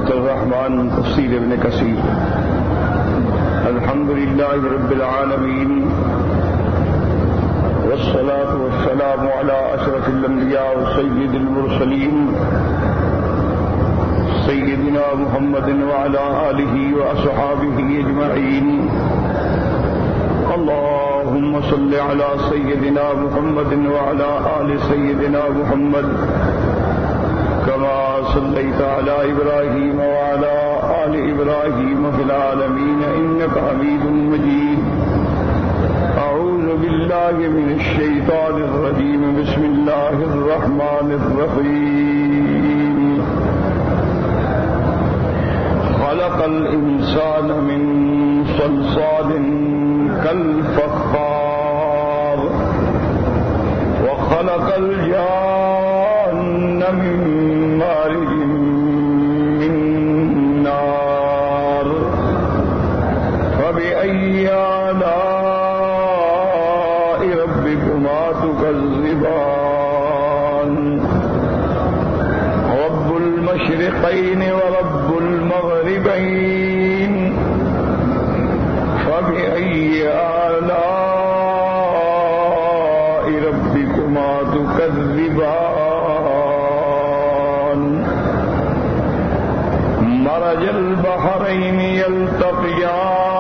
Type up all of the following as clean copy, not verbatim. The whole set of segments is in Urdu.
سورة الرحمن تفسیر ابن کثیر۔ الحمد للہ رب العالمین والصلاة والسلام على اشرف الانبیاء وسید المرسلین سیدنا محمد وعلى آلہ واصحابہ اجمعین۔ اللهم صل على سيدنا محمد وعلى آل سيدنا محمد كما صليت على إبراهيم وعلى آل إبراهيم في العالمين إنك حميد مجيد۔ أعوذ بالله من الشيطان الرجيم، بسم الله الرحمن الرحيم۔ خلق الإنسان من صلصال كالفخار وخلق الجان من مارج من نار فبأي آلاء ربكما تكذبان؟ رب المشرقين ورب المغربين فبأي آلاء ربكما تكذبان؟ مرج البحرين يلتقيان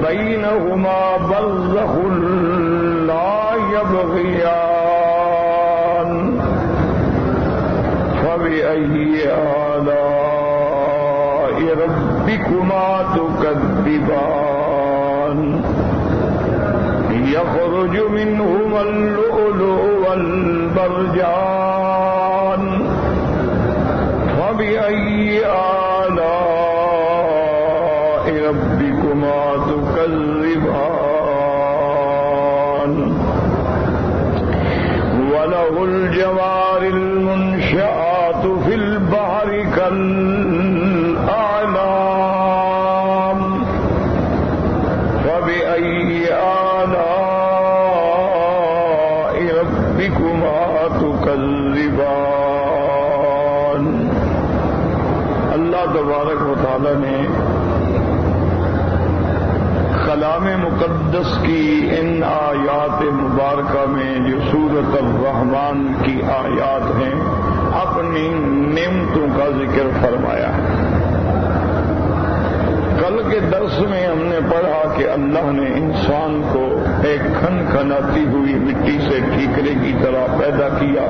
بينهما برزخ لا يبغيان فبأي آلاء ربكما تكذبان؟ يخرج منهما اللؤلؤ والمرجان فبأي آلاء ربكما تكذبان؟ وله الجوار المنشآت في البحر كالأعلام فبأي آلاء ربكما تكذبان؟ اللہ تبارک و تعالی نے کلام مقدس کی ان آیات مبارکہ میں جو سورۃ الرحمن کی آیات ہیں اپنی نعمتوں کا ذکر فرمایا ہے۔ کل کے درس میں ہم نے پڑھا کہ اللہ نے انسان کو ایک کھنکھناتی ہوئی مٹی سے ٹھیکرے کی طرح پیدا کیا،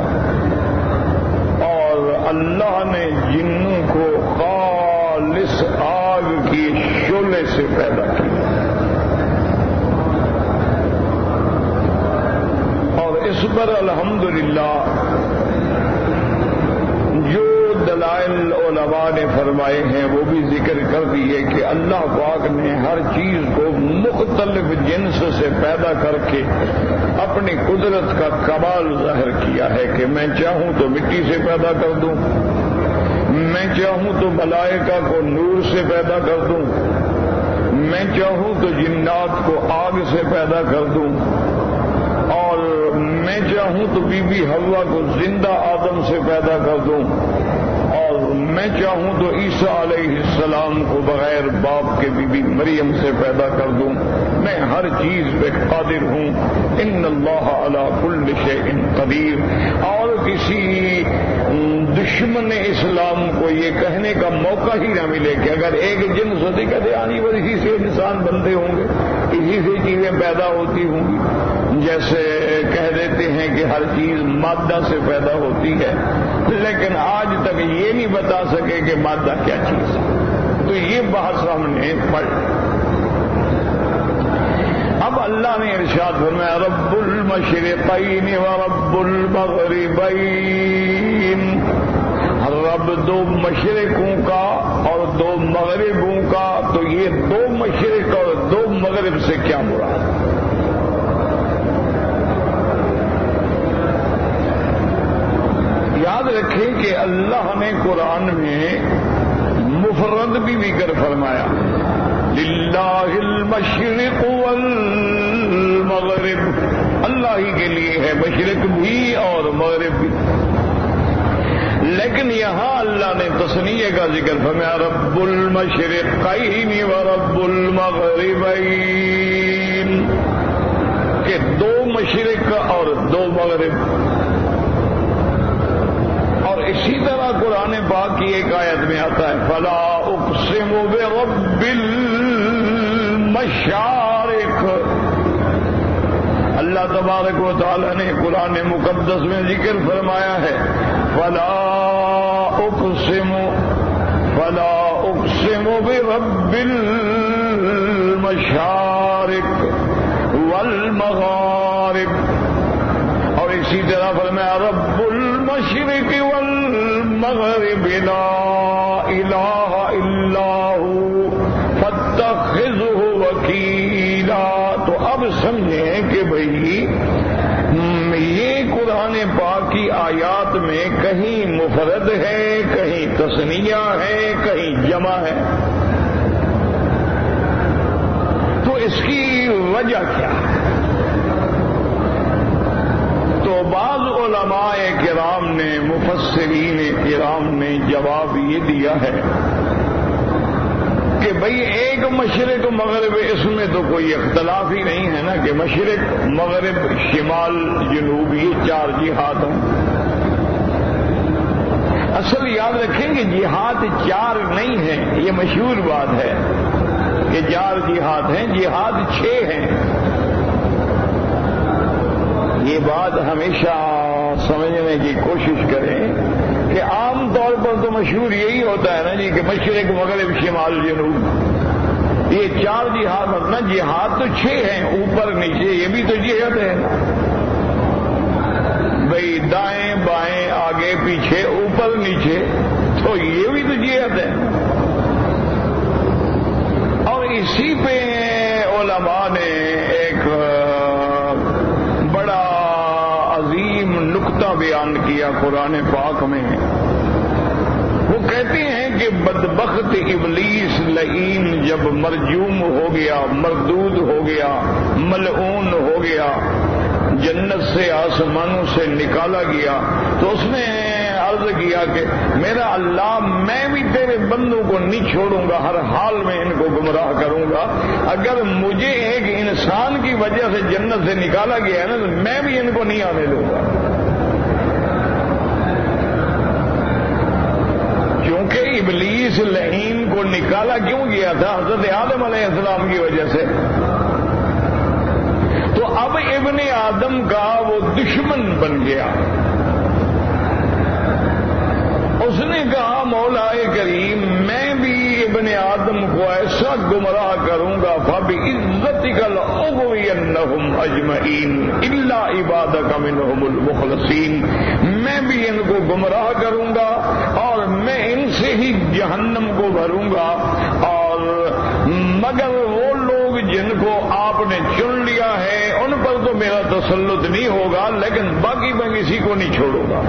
اور اللہ نے جنوں کو خالص آگ کی شعلے سے پیدا کیا، اور اس پر الحمدللہ جو دلائل علماء نے فرمائے ہیں وہ بھی ذکر کر دیے کہ اللہ پاک نے ہر چیز کو مختلف جنس سے پیدا کر کے اپنی قدرت کا کمال ظاہر کیا ہے کہ میں چاہوں تو مٹی سے پیدا کر دوں، میں چاہوں تو ملائکہ کو نور سے پیدا کر دوں، میں چاہوں تو جنات کو آگ سے پیدا کر دوں، اور میں چاہوں تو بی بی حوا کو زندہ آدم سے پیدا کر دوں، اور میں چاہوں تو عیسیٰ علیہ السلام کو بغیر باپ کے بی بی مریم سے پیدا کر دوں۔ میں ہر چیز پہ قادر ہوں، ان اللہ علی کل شیء قدیر۔ اور کسی دشمن اسلام کو یہ کہنے کا موقع ہی نہ ملے کہ اگر ایک جنس ہوتی کہتے آنی پر اسی سے انسان بنتے ہوں گے، اسی سے چیزیں پیدا ہوتی ہوں گی، جیسے کہہ دیتے ہیں کہ ہر چیز مادہ سے پیدا ہوتی ہے، لیکن آج تک یہ نہیں بتا سکے کہ مادہ کیا چیز ہے۔ تو یہ بحث ہم نے پڑھ۔ اب اللہ نے ارشاد فرمایا رب المشرقین ورب المغربین، رب دو مشرقوں کا اور دو مغربوں کا۔ تو یہ دو مشرق اور دو مغرب سے کیا مراد؟ یاد رکھیں کہ اللہ نے قرآن میں مفرد بھی ذکر فرمایا، للہ المشرق والمغرب، اللہ ہی کے لیے ہے مشرق بھی اور مغرب بھی، لیکن یہاں اللہ نے تثنیہ کا ذکر فرمایا رب المشرقین و رب المغربین، کہ دو مشرق اور دو مغرب. اور اسی طرح قرآن پاک کی ایک آیت میں آتا ہے فلا اقسم برب المشارق. اللہ تبارک و تعالی نے قرآن مقدس میں ذکر فرمایا ہے فلا اقسم برب المشارق والمغارب. اور اسی طرح فرمایا رب المشرق والمغرب لا الہ الا هو فاتخذہ وکیلا. تو اب سمجھیں کہ بھئی یہ قرآن پاک کی آیات میں کہیں مفرد ہے، کہیں تثنیہ ہے، کہیں جمع ہے. تو اس کی وجہ کیا ہے؟ تو بعض علماء کرام نے، مفسرین کرام نے جواب یہ دیا ہے کہ بھئی ایک مشرق مغرب، اس میں تو کوئی اختلاف ہی نہیں ہے نا کہ مشرق مغرب شمال جنوب یہ چار جہات ہیں. اصل یاد رکھیں کہ جہاد چار نہیں ہیں، یہ مشہور بات ہے کہ چار جہاد ہیں، جہاد 6 ہیں. یہ بات ہمیشہ سمجھنے کی کوشش کریں کہ عام طور پر تو مشہور یہی ہوتا ہے نا جی کہ مشرق مغرب شمال جنوب، یہ 4 جہاد نا. جہاد تو 6 ہیں، اوپر نیچے، یہ بھی تو جہاد ہے بھئی، دائیں بائیں آگے پیچھے اوپر نیچے، تو یہ بھی تو جہاد ہے. اور اسی پہ علماء نے ایک بڑا عظیم نقطہ بیان کیا قرآن پاک میں. وہ کہتے ہیں کہ بدبخت ابلیس لعین جب مرجوم ہو گیا، مردود ہو گیا، ملعون ہو گیا، جنت سے آسمانوں سے نکالا گیا، تو اس نے عرض کیا کہ میرا اللہ میں بھی تیرے بندوں کو نہیں چھوڑوں گا، ہر حال میں ان کو گمراہ کروں گا. اگر مجھے ایک انسان کی وجہ سے جنت سے نکالا گیا ہے نا تو میں بھی ان کو نہیں آنے دوں گا. کیونکہ ابلیس لعین کو نکالا کیوں گیا تھا؟ حضرت آدم علیہ السلام کی وجہ سے. تو اب ابن آدم کا وہ دشمن بن گیا. اس نے کہا مولا کریم میں بھی ابن آدم کو ایسا گمراہ کروں گا فَبِعِزَّتِكَ لَأُغْوِيَنَّهُمْ أَجْمَعِينَ إِلَّا عِبَادَكَ مِنْهُمُ الْمُخْلَصِينَ. میں بھی ان کو گمراہ کروں گا اور میں ان سے ہی جہنم کو بھروں گا، اور مگر وہ لوگ جن کو آپ نے چن لیا ہے ان پر تو میرا تسلط نہیں ہوگا، لیکن باقی میں کسی کو نہیں چھوڑوں گا.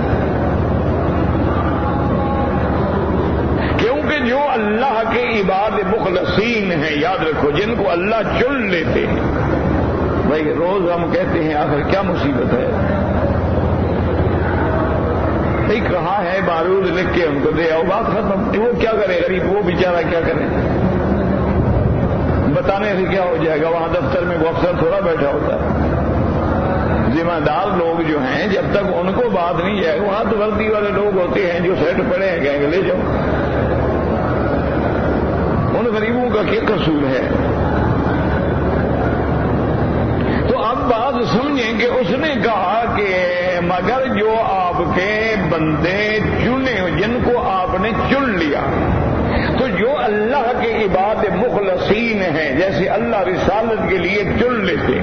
کیونکہ جو اللہ کے عباد مخلصین ہیں، یاد رکھو جن کو اللہ چن لیتے ہیں. بھائی روز ہم کہتے ہیں آخر کیا مصیبت ہے؟ کہاں ہے بارود لکھ کے ہم کو دے آؤ، بات ختم. وہ کیا کرے غریب، وہ بیچارہ کیا کرے؟ بتانے سے کیا ہو جائے گا؟ وہاں دفتر میں وہ افسر تھوڑا بیٹھا ہوتا ہے. ذمہ دار لوگ جو ہیں جب تک ان کو بات نہیں جائے گا، وہاں تو غلطی والے لوگ ہوتے ہیں جو سیٹ پڑے ہیں، کہیں گے لے جاؤ. ان غریبوں کا کیا قصور ہے؟ تو اب بات سمجھیں کہ اس نے کہا کہ مگر جو آپ کے بندے چنے، جن کو آپ نے چن لیا، تو جو اللہ کے عباد مخلصین ہیں، جیسے اللہ رسالت کے لیے چن لیتے،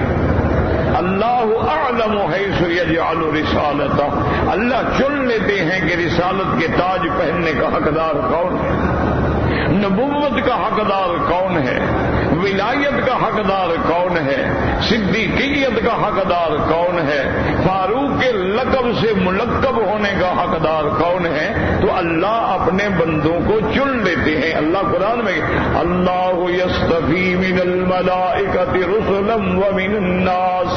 اللہ اعلم حیث یجعل رسالتہ، اللہ چن لیتے ہیں کہ رسالت کے تاج پہننے کا حقدار کون ہے، نبوت کا حقدار کون ہے، ولایت کا حقدار کون ہے؟ صدیقیت کا حقدار کون ہے؟ فاروق کے لقب سے ملقب ہونے کا حقدار کون ہے؟ تو اللہ اپنے بندوں کو چن لیتے ہیں. اللہ قرآن میں اللہ یصطفی من الملائکۃ رسلا ومن الناس،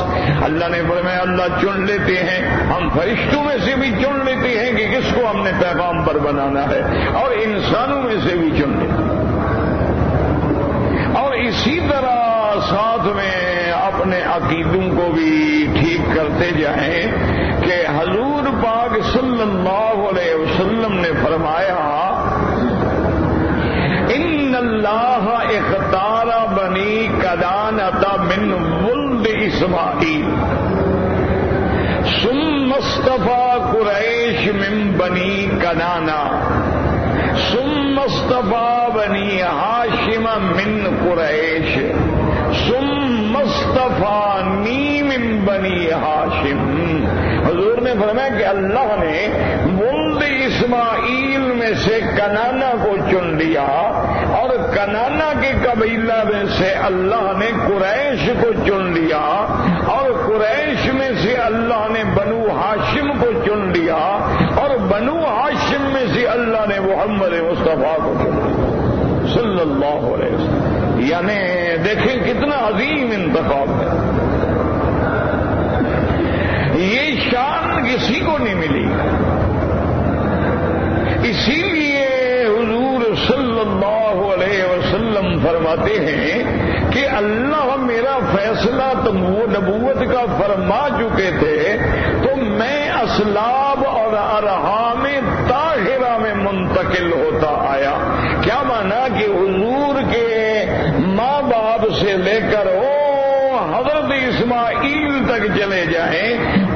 اللہ نے فرمایا اللہ چن لیتے ہیں. ہم فرشتوں میں سے بھی چن لیتے ہیں کہ کس کو ہم نے پیغام پر بنانا ہے، اور انسانوں میں سے بھی چن لیتے ہیں. اور اسی طرح ساتھ میں اپنے عقیدوں کو بھی ٹھیک کرتے جائیں کہ حضور پاک صلی اللہ علیہ وسلم نے فرمایا ان اللہ اختار بنی کنانۃ من ولد اسماعیل ثم اصطفى قریش من بنی کنانہ ثم اصطفى بنی ہاشم من قریش ثم اصطفانی من بنی ہاشم. حضور نے فرمایا کہ اللہ نے ولد اسماعیل میں سے کنانا کو چن لیا، اور کنانا کے قبیلہ میں سے اللہ نے قریش کو چن لیا، اور قریش میں سے اللہ نے بنو ہاشم کو چن لیا، اور بنو ہاشم میں سے اللہ نے محمد مصطفیٰ کو چن لیا صلی اللہ علیہ وسلم. یعنی دیکھیں کتنا عظیم انتخاب ہے. یہ شان کسی کو نہیں ملی. اسی لیے حضور صلی اللہ علیہ وسلم فرماتے ہیں کہ اللہ میرا فیصلہ تو وہ نبوت کا فرما چکے تھے تو میں اسلاب اور ارحام طاہرہ میں منتقل ہوتا آیا. کیا مانا کہ حضور کے ماں باپ سے لے کر حضرت اسماعیل تک چلے جائیں،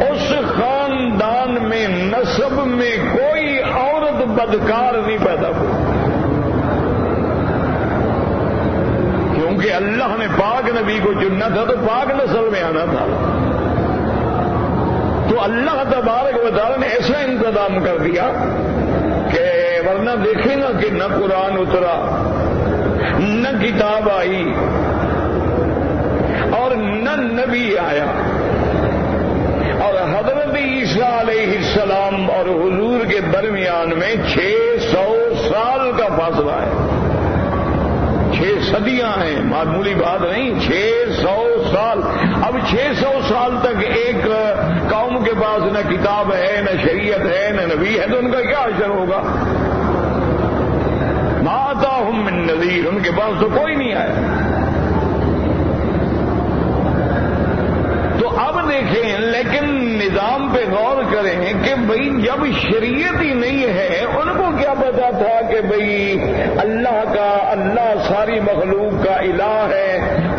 اس خاندان میں نسب میں کوئی عورت بدکار نہیں پیدا ہوئی، کیونکہ اللہ نے پاک نبی کو چننا تھا تو پاک نسل میں آنا تھا. تو اللہ تبارک و تعالی نے ایسا انتظام کر دیا کہ ورنہ دیکھیں گا کہ نہ قرآن اترا، نہ کتاب آئی، اور نہ نبی آیا، اور حضرت عیسیٰ علیہ السلام اور حضور کے درمیان میں 600 سال کا فاصلہ ہے. 6 صدیاں ہیں، معمولی بات نہیں. 600 سال. اب 600 سال تک ایک قوم کے پاس نہ کتاب ہے، نہ شریعت ہے، نہ نبی ہے، تو ان کا کیا اثر ہوگا؟ ما آتاہم من نذیر، ان کے پاس تو کوئی نہیں آیا. تو اب دیکھیں، لیکن نظام پہ غور کریں کہ بھئی جب شریعت ہی نہیں ہے، ان کو کیا پتا تھا کہ بھئی اللہ ساری مخلوق کا الہ ہے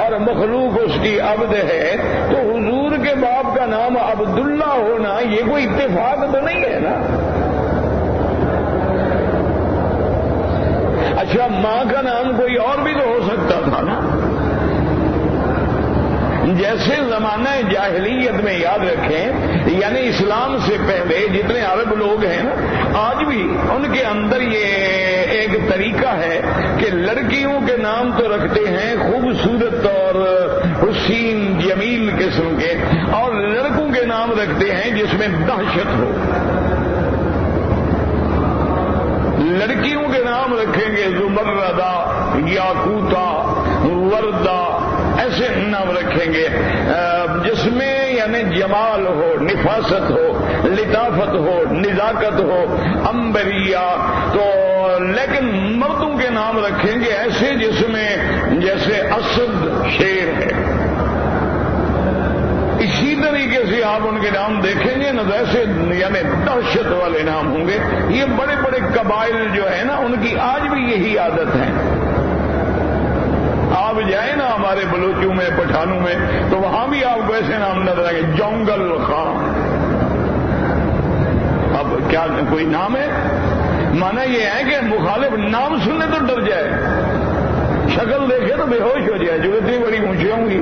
اور مخلوق اس کی عبد ہے. تو حضور کے باپ کا نام عبداللہ ہونا یہ کوئی اتفاق تو نہیں ہے نا. اچھا ماں کا نام کوئی اور بھی تو ہو سکتا تھا نا. جیسے زمانہ جاہلیت میں یاد رکھیں، یعنی اسلام سے پہلے جتنے عرب لوگ ہیں نا، آج بھی ان کے اندر یہ ایک طریقہ ہے کہ لڑکیوں کے نام تو رکھتے ہیں خوبصورت اور حسین جمیل قسم کے، اور لڑکوں کے نام رکھتے ہیں جس میں دہشت ہو. لڑکیوں کے نام رکھیں گے زمردہ، یاقوتا، وردہ، ایسے نام رکھیں گے جس میں یعنی جمال ہو، نفاست ہو، لطافت ہو، نزاکت ہو، امبریا. تو لیکن مردوں کے نام رکھیں گے ایسے جس میں جیسے اسد شیر ہے. اسی طریقے سے آپ ان کے نام دیکھیں گے نا، ویسے یعنی دہشت والے نام ہوں گے. یہ بڑے بڑے قبائل جو ہے نا، ان کی آج بھی یہی عادت ہے. آپ جائیں نا ہمارے بلوچوں میں، پٹھانوں میں، تو وہاں بھی آپ کو ایسے نام نظر آئیں گے، جنگل خان. اب کیا کوئی نام ہے؟ مانا یہ ہے کہ مخالف نام سننے تو ڈر جائے، شکل دیکھے تو بے ہوش ہو جائے، جو اتنی بڑی اونچی ہوں گی.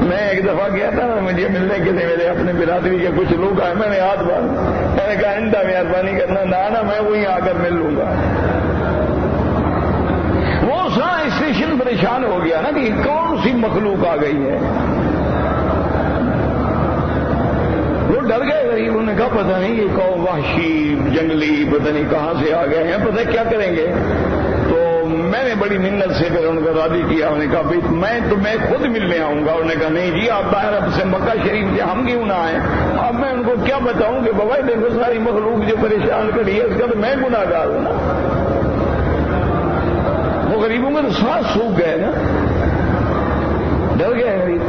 میں ایک دفعہ گیا تھا نا مجھے ملنے کے لیے، میرے اپنے برادری کے کچھ لوگ آئے، میں نے ہاتھ باندھا، میں نے کہا آئندہ مہربانی کرنا، نہ میں وہیں آ کر مل لوں گا. وہ سارا اسٹیشن پریشان ہو گیا نا کہ کون سی مخلوق آ گئی ہے. وہ ڈر گئے غریبوں نے کہا پتہ نہیں یہ قوم وحشی جنگلی پتہ نہیں کہاں سے آ گئے ہیں, پتہ کیا کریں گے. تو میں نے بڑی منت سے پھر ان کو راضی کیا. انہوں نے کہا بھائی میں خود ملنے آؤں گا. انہوں نے کہا نہیں جی آپ باہر اب سے مکہ شریف سے ہم کیوں نہ آئیں. اب میں ان کو کیا بتاؤں کہ بابا دیکھو ساری مخلوق جو پریشان کری ہے اس کا تو میں گناہ گار ہوں نا. وہ غریبوں میں تو سانس سوکھ گئے نا, ڈر گئے غریب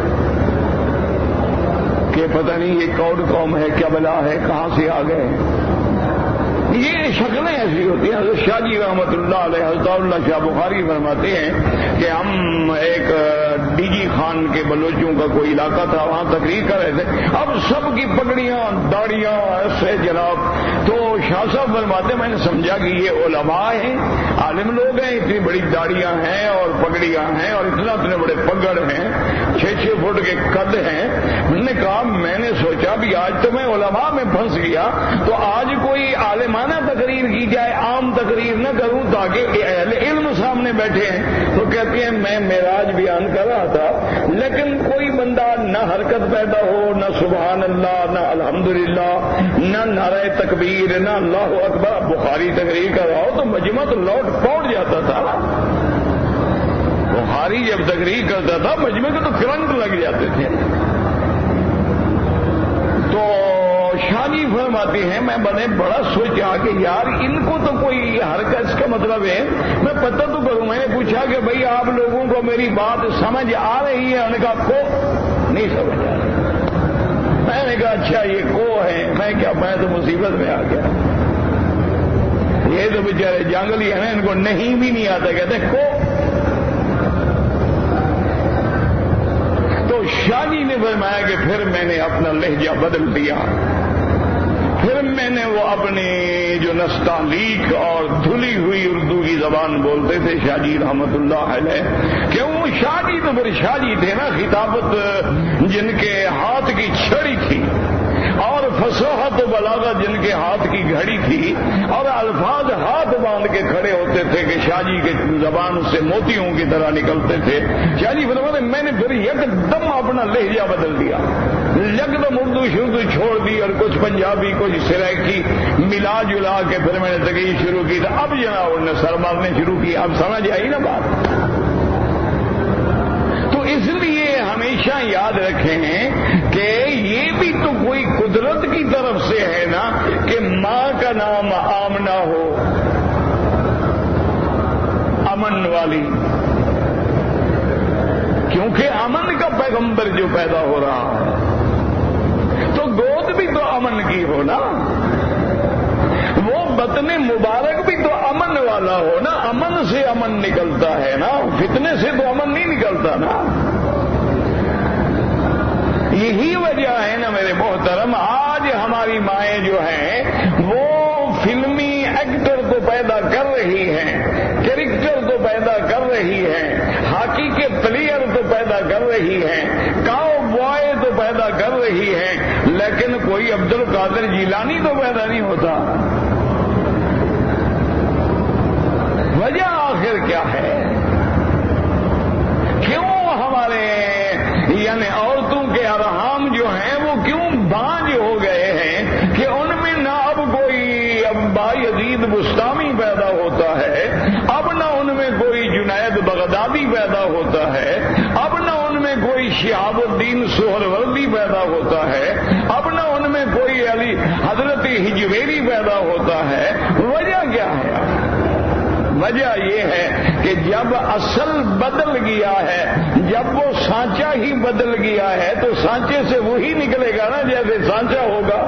کہ پتہ نہیں یہ کون قوم ہے, کیا بلا ہے, کہاں سے آ گئے. یہ شکلیں ایسی ہوتی ہیں. حضرت شاہ جی رحمۃ اللہ علیہ, حضرت اللہ شاہ بخاری فرماتے ہیں کہ ہم ایک ڈی جی خان کے بلوچوں کا کوئی علاقہ تھا, وہاں تقریر کر رہے تھے. اب سب کی پگڑیاں داڑیاں ایسے جناب. تو شاہ صاحب فرماتے ہیں میں نے سمجھا کہ یہ علماء ہیں, عالم لوگ ہیں, اتنی بڑی داڑیاں ہیں اور پگڑیاں ہیں اور اتنے بڑے پگڑ ہیں, 6-6 فٹ کے قد ہیں. میں نے کہا میں نے سوچا بھی آج تو میں علماء میں پھنس گیا, تو آج کوئی عالمانہ تقریر کی جائے, عام تقریر نہ کروں تاکہ اہل علم سامنے بیٹھے ہیں. تو کہتے ہیں میں معراج بیان کر رہا تھا لیکن کوئی بندہ نہ حرکت پیدا ہو, نہ سبحان اللہ, نہ الحمدللہ, نہ نعرہ تکبیر, نہ اللہ اکبر. بخاری تقریر کر رہا ہو تو مجمع تو لوٹ پوٹ جاتا تھا. بخاری جب تقریر کرتا تھا مجمع کے تو کرنٹ لگ جاتے تھے. تو شاہ جی فرماتے ہیں میں بڑا سوچا کہ یار ان کو تو کوئی حرکت, اس کا مطلب ہے میں پتہ تو کروں. میں نے پوچھا کہ بھئی آپ لوگوں کو میری بات سمجھ آ رہی ہے. انہوں نے کہا کو نہیں سمجھ آ رہی. میں نے کہا اچھا یہ کو ہے. میں تو مصیبت میں آ گیا. یہ تو بیچارے جنگلی ہیں نا, ان کو نہیں بھی نہیں آتا, کہتے کو. تو شاہ جی نے فرمایا کہ پھر میں نے اپنا لہجہ بدل دیا. پھر میں نے وہ اپنی جو نستعلیق اور دھلی ہوئی اردو کی زبان بولتے تھے شاہ جی رحمت اللہ علیہ, کہ وہ شاہ جی تو پھر شاہ جی تھے نا, خطابت جن کے ہاتھ کی چھڑی تھی اور فصاحت و بلاغت جن کے ہاتھ کی گھڑی تھی, اور الفاظ ہاتھ باندھ کے کھڑے ہوتے تھے کہ شاہ جی کے زبان سے موتیوں کی طرح نکلتے تھے. شاہ جی فرماتے میں نے پھر یک دم اپنا لہجہ بدل دیا, یک دم اردو شردو چھوڑ دی اور کچھ پنجابی کچھ سرائکی ملا جلا کے پھر میں نے تقریر شروع کی. تو اب جناب انہوں نے سر مارنے شروع کی. اب سمجھ آئی نا بات. تو اس لیے ہمیشہ یاد رکھیں کہ یہ بھی تو کوئی قدرت کی طرف سے ہے نا کہ ماں کا نام آمنہ ہو, امن والی, کیونکہ امن کا پیغمبر جو پیدا ہو رہا ہے تو گود بھی تو امن کی ہو نا, وہ بطن مبارک بھی تو امن والا ہو نا. امن سے امن نکلتا ہے نا, فتنے سے تو امن نہیں نکلتا نا. یہی وجہ ہے نا میرے محترم, آج ہماری مائیں جو ہیں وہ فلمی ایکٹر تو پیدا کر رہی ہیں, کریکٹر تو پیدا کر رہی ہیں, ہاکی کے پلیئر تو پیدا کر رہی ہیں, کاؤ بوائے تو پیدا کر رہی ہیں, لیکن کوئی عبد القادر جیلانی تو پیدا نہیں ہوتا. وجہ آخر کیا ہے؟ کیوں ہمارے یعنی عورتوں کے ارحام جو ہیں وہ کیوں بانج ہو گئے ہیں کہ ان میں نہ اب کوئی بایزید بستامی پیدا ہوتا ہے, اب نہ ان میں کوئی جنید بغدادی پیدا ہوتا ہے, اب نہ ان میں کوئی شہاب الدین سہروردی پیدا ہوتا ہے, اب نہ ان میں کوئی علی حضرت ہجویری پیدا ہوتا ہے. وجہ کیا ہے؟ وجہ یہ ہے کہ جب اصل بدل گیا ہے, جب وہ سانچہ ہی بدل گیا ہے تو سانچے سے وہی نکلے گا نا جیسے سانچہ ہوگا.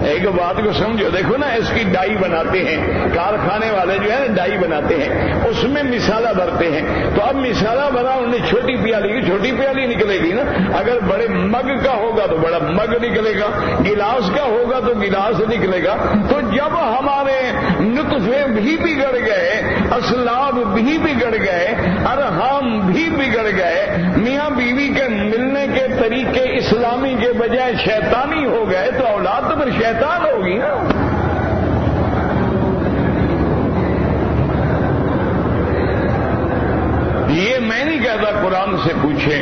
ایک بات کو سمجھو, دیکھو نا اس کی ڈائی بناتے ہیں کارخانے والے جو ہے ڈائی بناتے ہیں, اس میں مسالہ بھرتے ہیں. تو اب مسالہ بنا انہیں چھوٹی پیالی کی چھوٹی پیالی نکلے گی نا, اگر بڑے مگ کا ہوگا تو بڑا مگ نکلے گا, گلاس کا ہوگا تو گلاس نکلے گا. تو جب ہمارے نطفے بھی بگڑ گئے, اسلاب بھی بگڑ گئے, ارحام بھی بگڑ گئے, میاں بیوی کے ملنے کے طریقے اسلامی کے بجائے شیطانی ہو گئے, تو اولاد تو پھر شیطان ہوگی نا. قرآن سے پوچھیں،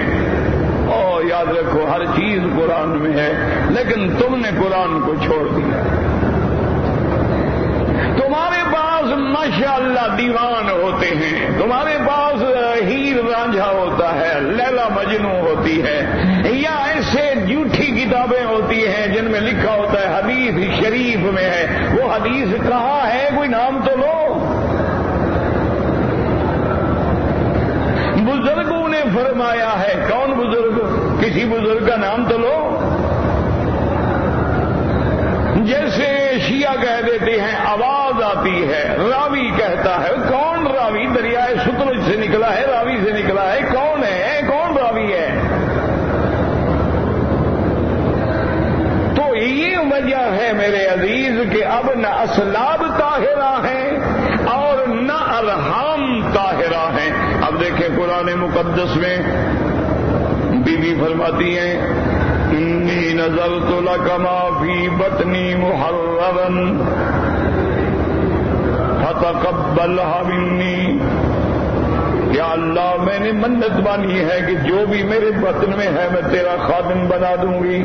اور یاد رکھو ہر چیز قرآن میں ہے، لیکن تم نے قرآن کو چھوڑ دیا۔ تمہارے پاس ماشاءاللہ دیوان ہوتے ہیں، تمہارے پاس ہیر رانجھا ہوتا ہے، لیلا مجنو ہوتی ہے، یا ایسے جھوٹی کتابیں ہوتی ہیں جن میں لکھا ہوتا ہے حدیث شریف میں ہے، وہ حدیث کہاں ہے؟ کوئی نام تو لو۔ بزرگوں نے فرمایا ہے، کون بزرگ؟ کسی بزرگ کا نام تو لو۔ جیسے شیعہ کہہ دیتے ہیں آواز آتی ہے، راوی کہتا ہے، کون راوی؟ دریائے ستلج سے نکلا ہے، راوی سے نکلا ہے، کون ہے؟ کون راوی ہے؟ تو یہ وجہ ہے میرے عزیز کہ اب نہ اسلاب طاہرہ ہیں اور نہ ارحام طاہرہ ہیں۔ اب دیکھیں قرآن مقدس میں بی بی فرماتی ہیں انی نذرت لک ما فی بطنی محررا فتقبلها منی، یا اللہ میں نے منت مانی ہے کہ جو بھی میرے بطن میں ہے میں تیرا خادم بنا دوں گی۔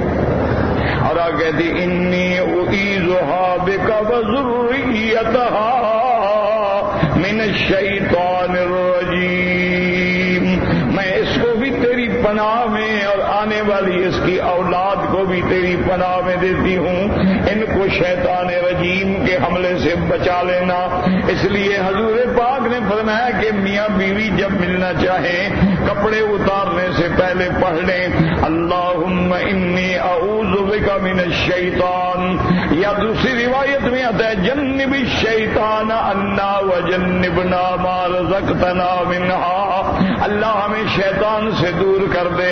اور آگے کہتی انی اعیذها بک وذریتها من الشیطان الرجیم، میں اس کو بھی تیری پناہ میں اور آنے والی اس کی اولاد کو بھی تیری پناہ میں دیتی ہوں، ان کو شیطان رجیم کے حملے سے بچا لینا۔ اس لیے حضور پاک نے فرمایا کہ میاں بیوی جب ملنا چاہیں کپڑے اتارنے سے پہلے پڑھ لیں اللہم انی اعوذ بک من الشیطان، یا دوسری روایت میں آتا ہے جنب الشیطان عنا وجنبنا ما رزقتنا منہا، اللہ ہمیں شیطان سے دور کر دے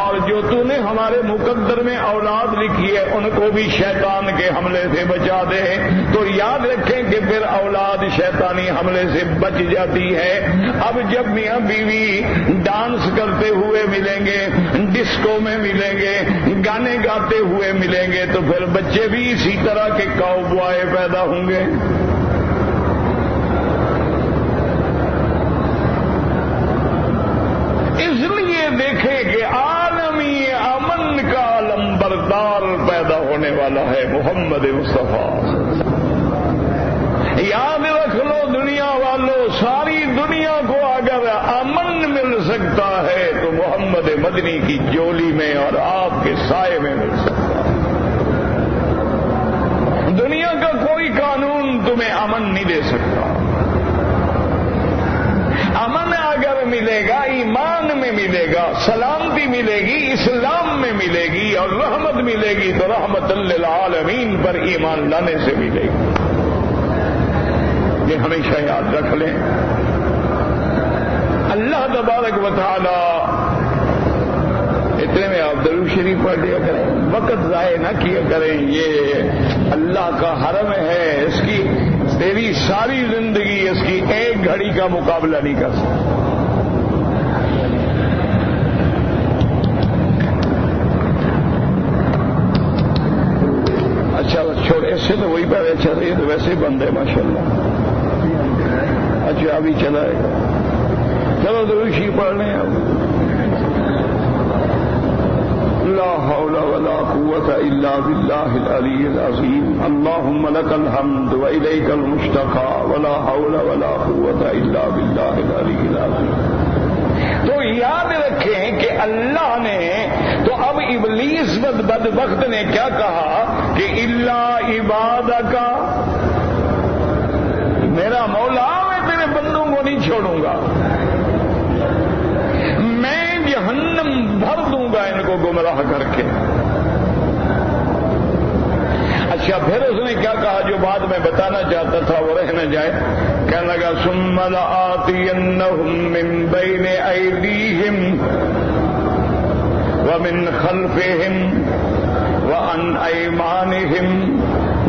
اور جو تو نے ہمارے مقدر میں اولاد لکھی ہے ان کو بھی شیطان کے حملے سے بچا دے۔ تو یاد رکھیں کہ پھر اولاد شیطانی حملے سے بچ جاتی ہے۔ اب جب میاں بیوی ڈانس کرتے ہوئے ملیں گے، ڈسکو میں ملیں گے، گانے گاتے ہوئے ملیں گے، تو پھر بچے بھی اسی طرح کے کاؤ بوائے پیدا ہوں گے۔ اس لیے دیکھیں کہ عالمی امن کا علمبردار پیدا ہونے والا ہے محمد مصطفیٰ۔ یاد رکھ لو دنیا والوں، ساری دنیا کو اگر امن مل سکتا ہے تو محمد مدنی کی جولی میں اور آپ کے سائے میں مل سکتا ہے۔ دنیا کا کوئی قانون تمہیں امن نہیں دے سکتا۔ امن اگر ملے گا ایمان میں ملے گا، سلامتی ملے گی اسلام میں ملے گی، اور رحمت ملے گی تو رحمت للعالمین پر ایمان لانے سے ملے گی۔ یہ ہمیشہ یاد رکھ لیں۔ اللہ تبارک و تعالی، اتنے میں آپ درود شریف پڑھ لیا کریں، وقت ضائع نہ کیا کریں، یہ اللہ کا حرم ہے، اس کی تیری ساری زندگی اس کی ایک گھڑی کا مقابلہ نہیں کر سکتی۔ اچھا چھوڑے، اس سے تو وہی پہلے اچھا یہ تو ویسے ہی بند ہے ماشاءاللہ۔ اچھا ابھی چلا ہے، چلو درود شریف پڑھ لیں اب۔ لا حول ولا قوة إلا بالله العلي العظيم اللهم لك الحمد وإليك المشتكى ولا حول ولا قوة إلا بالله العلي العظيم۔ تو یاد رکھیں کہ اللہ نے تو اب ابلیس بدبخت نے کیا کہا کہ الا عبادک، میرا مولا میں تیرے بندوں کو نہیں چھوڑوں گا، میں جہنم بھر دوں گا ان کو گمراہ کر کے۔ اچھا پھر اس نے کیا کہا جو بات میں بتانا چاہتا تھا وہ رہ نہ جائے، کہنے لگا ثم لآتینہم من بین ایدیہم ومن خلفہم وعن ایمانہم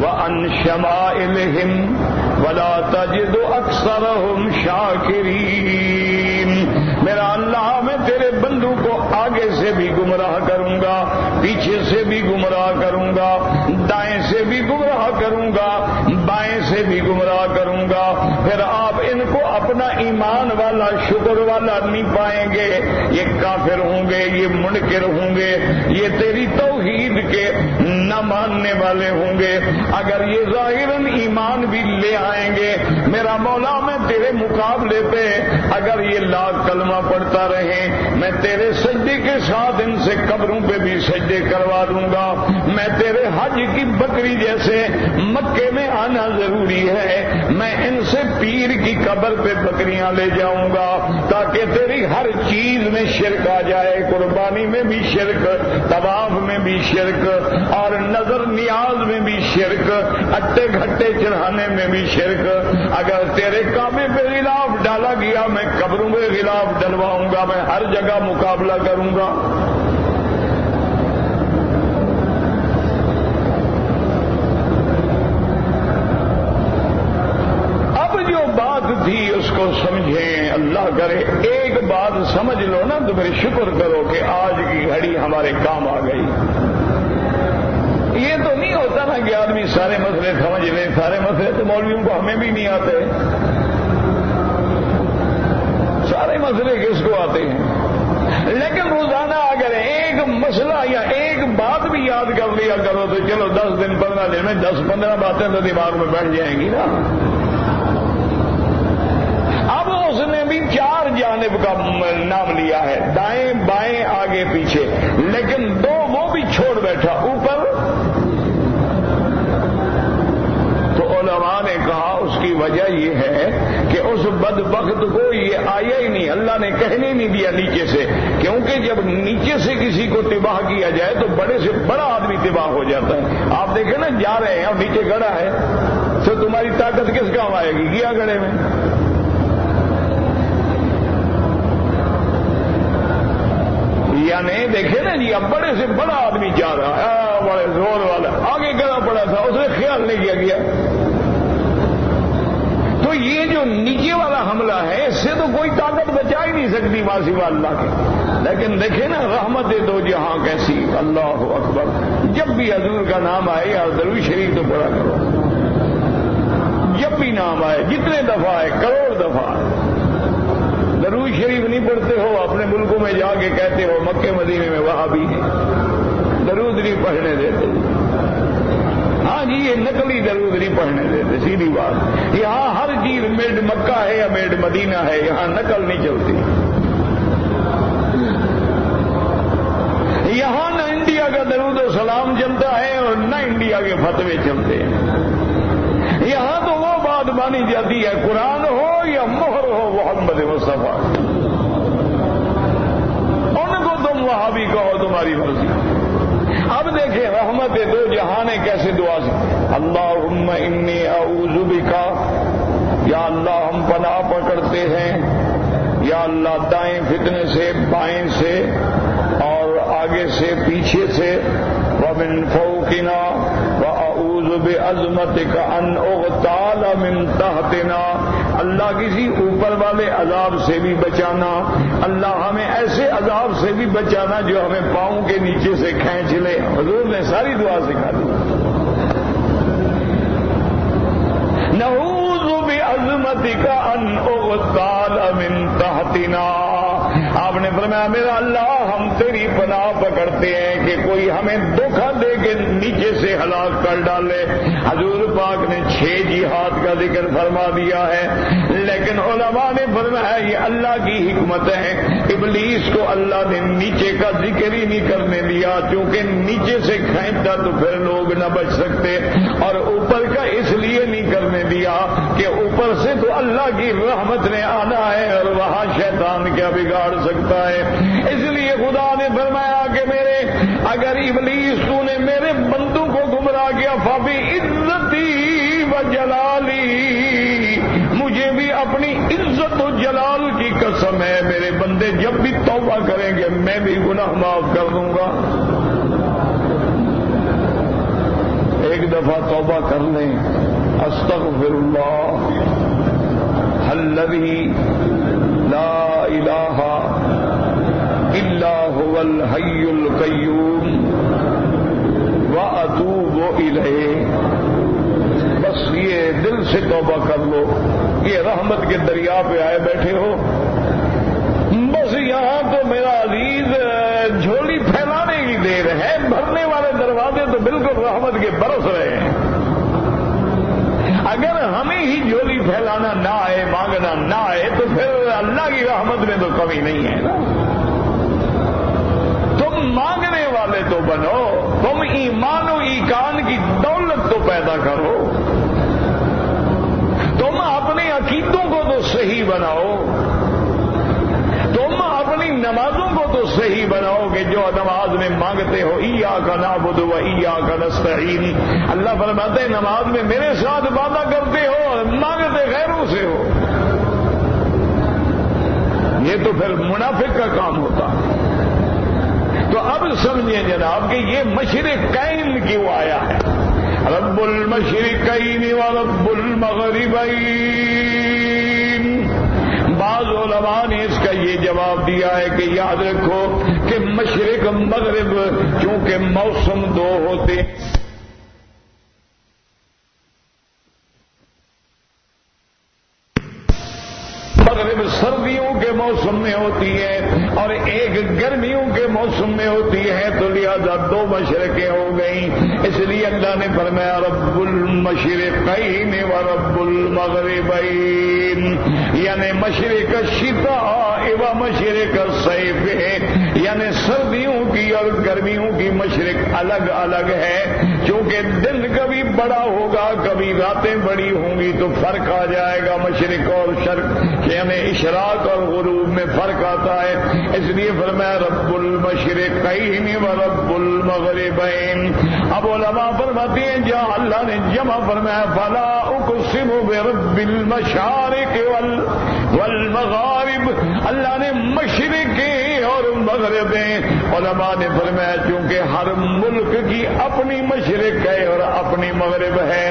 وعن شمائلہم ولا تجد اکثرہم شاکرین۔ میرا اللہ میں تیرے بندوں کو آگے سے بھی گمراہ کروں گا، پیچھے سے بھی گمراہ کروں گا، دائیں سے بھی گمراہ کروں گا، بائیں سے بھی گمراہ کروں گا، پھر آپ ان کو اپنا ایمان والا شکر والا نہیں پائیں گے، یہ کافر ہوں گے، یہ منکر ہوں گے، یہ تیری توحید کے نہ ماننے والے ہوں گے۔ اگر یہ ظاہراً ایمان بھی لے آئیں گے میرا مولا، میں تیرے مقابلے پہ اگر یہ لاکھ کلمہ پڑھتا رہے، میں تیرے سجدے کے ساتھ ان سے قبروں پہ بھی سجدے کروا دوں گا۔ میں تیرے حج کی بکری جیسے مکے میں آنا ضروری ہے، میں ان سے پیر کی قبر پہ بکریاں لے جاؤں گا تاکہ تیری ہر چیز میں شرک آ جائے، قربانی میں بھی شرک، طواف میں بھی شرک، اور نظر نیاز میں بھی شرک، اٹے گھٹے چڑھانے میں بھی شرک۔ اگر تیرے کعبے پہ غلاف ڈالا گیا میں قبروں میں غلاف ڈلواؤں گا، میں ہر جگہ مقابلہ کروں گا۔ تھی اس کو سمجھیں، اللہ کرے ایک بات سمجھ لو نا تو پھر شکر کرو کہ آج کی گھڑی ہمارے کام آ گئی۔ یہ تو نہیں ہوتا نا کہ آدمی سارے مسئلے سمجھ لے، سارے مسئلے تو مولویوں کو ہمیں بھی نہیں آتے، سارے مسئلے کس کو آتے ہیں؟ لیکن روزانہ اگر ایک مسئلہ یا ایک بات بھی یاد کر لیا کرو تو چلو 10 دن 15 دن میں 10-15 باتیں تو دماغ میں بیٹھ جائیں گی نا۔ اب اس نے بھی 4 جانب کا نام لیا ہے، دائیں بائیں آگے پیچھے، لیکن 2 وہ بھی چھوڑ بیٹھا اوپر۔ تو علماء نے کہا اس کی وجہ یہ ہے کہ اس بدبخت کو یہ آیا ہی نہیں، اللہ نے کہنے نہیں دیا نیچے سے، کیونکہ جب نیچے سے کسی کو تباہ کیا جائے تو بڑے سے بڑا آدمی تباہ ہو جاتا ہے۔ آپ دیکھیں نا، جا رہے ہیں اور نیچے گڑا ہے تو تمہاری طاقت کس کام آئے گی؟ گیا گڑے میں۔ یعنی دیکھیں نا جی، اب بڑے سے بڑا آدمی جا رہا ہے، بڑے زور والا، آگے گڑا پڑا تھا، اس نے خیال نہیں کیا گیا۔ تو یہ جو نیچے والا حملہ ہے اس سے تو کوئی طاقت بچا ہی نہیں سکتی سوا اللہ کے۔ لیکن دیکھیں نا رحمت دو جہاں کیسی، اللہ اکبر۔ جب بھی حضور کا نام آئے یا درود شریف تو پڑھا کرو، جب بھی نام آئے، جتنے دفعہ آئے، کروڑ دفعہ آئے۔ درود شریف نہیں پڑھتے ہو، اپنے ملکوں میں جا کے کہتے ہو مکے مدینے میں وہاں بھی ہے، درود نہیں پڑھنے دیتے۔ ہاں جی، یہ نقلی درود نہیں پڑھنے دیتے، سیدھی بات۔ یہاں ہر چیز میڈ مکہ ہے یا میڈ مدینہ ہے، یہاں نقل نہیں چلتی۔ یہاں نہ انڈیا کا درود و سلام چلتا ہے اور نہ انڈیا کے فتوے چلتے ہیں۔ یہاں تو وہ بات مانی جاتی ہے، قرآن ہو یا مہر ہو محمد مصطفیٰ، ان کو تم وہاں بھی کہو، تمہاری مرضی۔ اب دیکھیں رحمت دو جہاں نے کیسے دعا سے، اللہم انی اعوذ بکا، یا اللہ ہم پناہ پکڑتے ہیں، یا اللہ دائیں فتنے سے، بائیں سے اور آگے سے پیچھے سے، ومن فوقنا واعوذ بعظمتک ان اغتال من تحتنا، اللہ کسی اوپر والے عذاب سے بھی بچانا، اللہ ہمیں ایسے عذاب سے بھی بچانا جو ہمیں پاؤں کے نیچے سے کھینچ لے۔ حضور نے ساری دعا سکھا دی۔ نعوذ بعظمتک ان اغتال من تحتنا، آپ نے فرمایا میرا اللہ ہم تیری پناہ پکڑتے ہیں کہ کوئی ہمیں دھوکہ دے کے نیچے سے ہلاک کر ڈالے۔ حضور پاک نے 6 جہاد کا ذکر فرما دیا ہے، لیکن علماء نے فرمایا یہ اللہ کی حکمت ہے، ابلیس کو اللہ نے نیچے کا ذکر ہی نہیں کرنے دیا، کیونکہ نیچے سے کھینچتا تو پھر لوگ نہ بچ سکتے، اور اوپر کا اس لیے نہیں کرنے دیا کہ اوپر سے تو اللہ کی رحمت نے آنا ہے اور وہاں شیطان کیا بگاڑ سکتا ہے۔ اس لیے خدا نے فرمایا کہ میرے اگر ابلیس تو نے میرے بندوں کو گمراہ کیا، فبعزتی وجلالی، مجھے بھی اپنی عزت و جلال کی قسم ہے میرے بندے جب بھی توبہ کریں گے میں بھی گناہ معاف کر دوں گا۔ ایک دفعہ توبہ کر لیں، استغفر اللہ الذی لا الہ الا هو الحی القیوم واتوب الیہ، بس یہ دل سے توبہ کر لو، یہ رحمت کے دریا پہ آئے بیٹھے ہو، بس یہاں تو میرا عزیز جھولی پھیلانے کی دیر ہے، بھرنے والے دروازے تو بالکل رحمت کے برس رہے ہیں۔ اگر ہمیں ہی جھولی پھیلانا نہ آئے، مانگنا نہ آئے، تو پھر اللہ کی رحمت میں تو کمی نہیں ہے نا۔ تم مانگنے والے تو بنو، تم ایمان و ایقان کی دولت تو پیدا کرو، تم اپنے عقیدوں کو تو صحیح بناؤ، تم اپنی نمازوں کو تو صحیح بناؤ کہ جو نماز میں مانگتے ہو ایاک نعبد و ایاک نستعین، اللہ فرماتے ہیں نماز میں میرے ساتھ وعدہ کرتے ہو، مانگتے غیروں سے ہو۔ یہ تو پھر منافق کا کام ہوتا۔ تو اب سمجھیں جناب کہ یہ مشرقین کیوں آیا ہے، رب المشرقین و رب المغربین۔ بعض علماء نے اس کا یہ جواب دیا ہے کہ یاد رکھو کہ مشرق مغرب چونکہ موسم دو ہوتے ہیں، مغرب سردیوں کے موسم میں ہوتی ہے اور ایک گرمیوں کے موسم میں ہوتی ہے، تو لہذا دو مشرقیں ہو گئیں۔ اس لیے اللہ نے فرمایا رب المشرقین و رب المغربین، یعنی مشرق الشتاء و مشرق الصیف، یعنی سردیوں کی اور گرمیوں کی مشرق الگ الگ ہے۔ چونکہ دن کبھی بڑا ہوگا، کبھی راتیں بڑی ہوں گی، تو فرق آ جائے گا مشرق اور شرق، یعنی اشراق اور غروب میں فرق آتا ہے۔ اس لیے فرمایا رب المشرقین و رب المغربین۔ اب علماء فرماتے ہیں جہاں اللہ نے جمع فرمایا فلا اقسم برب المشارق والمغارب، اللہ نے مشرقیں اور مغربیں، علماء نے فرمایا چونکہ ہر ملک کی اپنی مشرق ہے اور اپنی مغرب ہے۔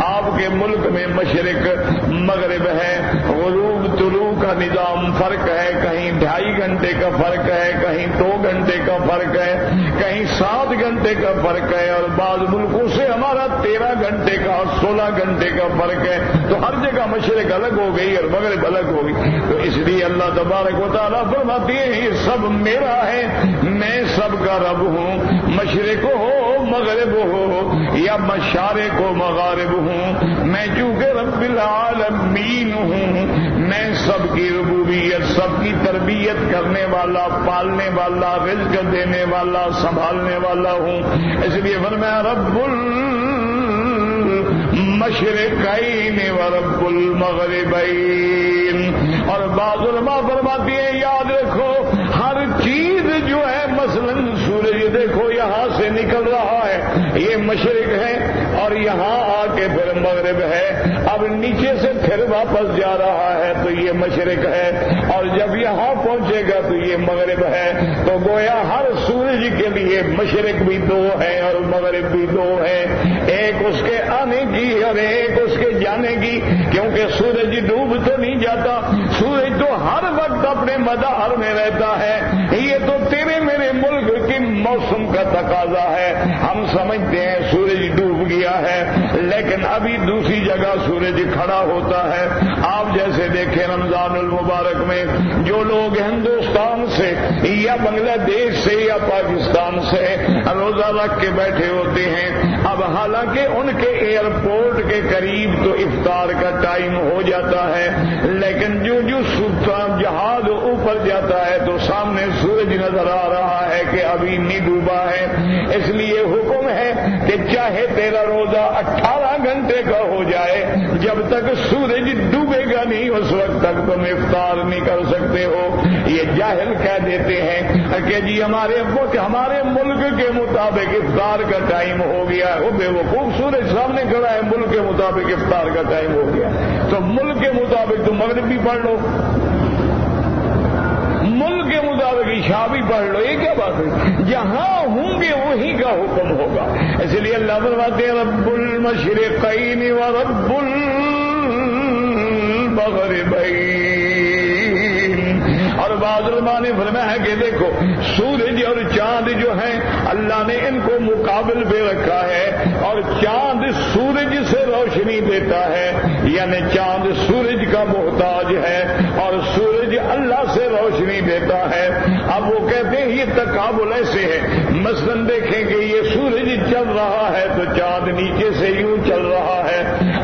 آپ کے ملک میں مشرق مغرب ہے، غروب طلوع کا نظام فرق ہے، کہیں 2.5 گھنٹے کا فرق ہے، کہیں 2 گھنٹے کا فرق ہے، کہیں 7 گھنٹے کا فرق ہے، اور بعض ملکوں سے ہمارا 13 گھنٹے کا اور 16 گھنٹے کا فرق ہے۔ تو ہر جگہ مشرق الگ ہو گئی اور مغرب الگ ہو گئی۔ تو اس لیے اللہ تبارک و تعالیٰ فرماتے ہیں یہ سب میرا ہے، میں سب کا رب ہوں، مشرق ہو مغرب ہو یا مشارق و مغارب ہوں، میں چونکہ رب العالمین ہوں، میں سب کی ربوبیت، سب کی تربیت کرنے والا، پالنے والا، رزق دینے والا، سنبھالنے والا ہوں۔ اس لیے فرمایا رب المشرقین و رب المغربین۔ اور بعض علماء فرماتی ہیں یاد رکھو ہر چیز جو ہے، مثلا سورج دیکھو یہاں سے نکل رہا ہے، یہ مشرق ہے، اور یہاں آ کے پھر مغرب ہے، اب نیچے سے پھر واپس جا رہا ہے تو یہ مشرق ہے، اور جب یہاں پہنچے گا تو یہ مغرب ہے۔ تو گویا ہر سورج کے لیے مشرق بھی 2 ہے اور مغرب بھی 2 ہے، ایک اس کے آنے کی اور ایک اس کے جانے کی، کیونکہ سورج ڈوب تو نہیں جاتا، سورج تو ہر وقت اپنے مدار میں رہتا ہے۔ یہ تو تیرے میرے ملک کی موسم کا تقاضا ہے۔ ہم سمجھتے ہیں سورج ڈوب گیا ہے، لیکن ابھی دوسری جگہ سورج کھڑا ہوتا ہے۔ آپ جیسے دیکھیں رمضان المبارک میں جو لوگ ہندوستان سے یا بنگلہ دیش سے یا پاکستان سے روزہ رکھ کے بیٹھے ہوتے ہیں، اب حالانکہ ان کے ایئرپورٹ کے قریب تو افطار کا ٹائم ہو جاتا ہے، لیکن جو جہاز اوپر جاتا ہے تو سامنے سورج نظر آ رہا ہے کہ ابھی نہیں ڈوبا ہے۔ اس لیے حکم ہے کہ چاہے تیرا روزہ 18 گھنٹے کا ہو جائے، جب تک سورج ڈوبے گا نہیں اس وقت تک تم افطار نہیں کر سکتے ہو۔ یہ جاہل کہہ دیتے ہیں کہ جی ہمارے ملک کے مطابق افطار کا ٹائم ہو گیا ہے، وہ بے وقوف، سورج سامنے کھڑا ہے، ملک کے مطابق افطار کا ٹائم ہو گیا، تو ملک کے مطابق تم مغرب بھی پڑھ لو، ملک کے مطابق عشاء بھی پڑھ لو، یہ کیا بات ہے؟ جہاں ہوں گے وہی کا حکم ہوگا۔ اس لیے اللہ فرماتے ہیں رب المشرقین و رب المغربین۔ اور بعض علماء نے فرمایا کہ دیکھو سورج اور چاند جو ہیں اللہ نے ان کو مقابل پہ رکھا ہے، اور چاند سورج سے روشن روشنی دیتا ہے، یعنی چاند سورج کا محتاج ہے اور سورج اللہ سے روشنی دیتا ہے۔ اب وہ کہتے ہیں یہ تقابل ایسے ہے، مثلا دیکھیں کہ یہ سورج چل رہا ہے تو چاند نیچے سے یوں چل رہا ہے،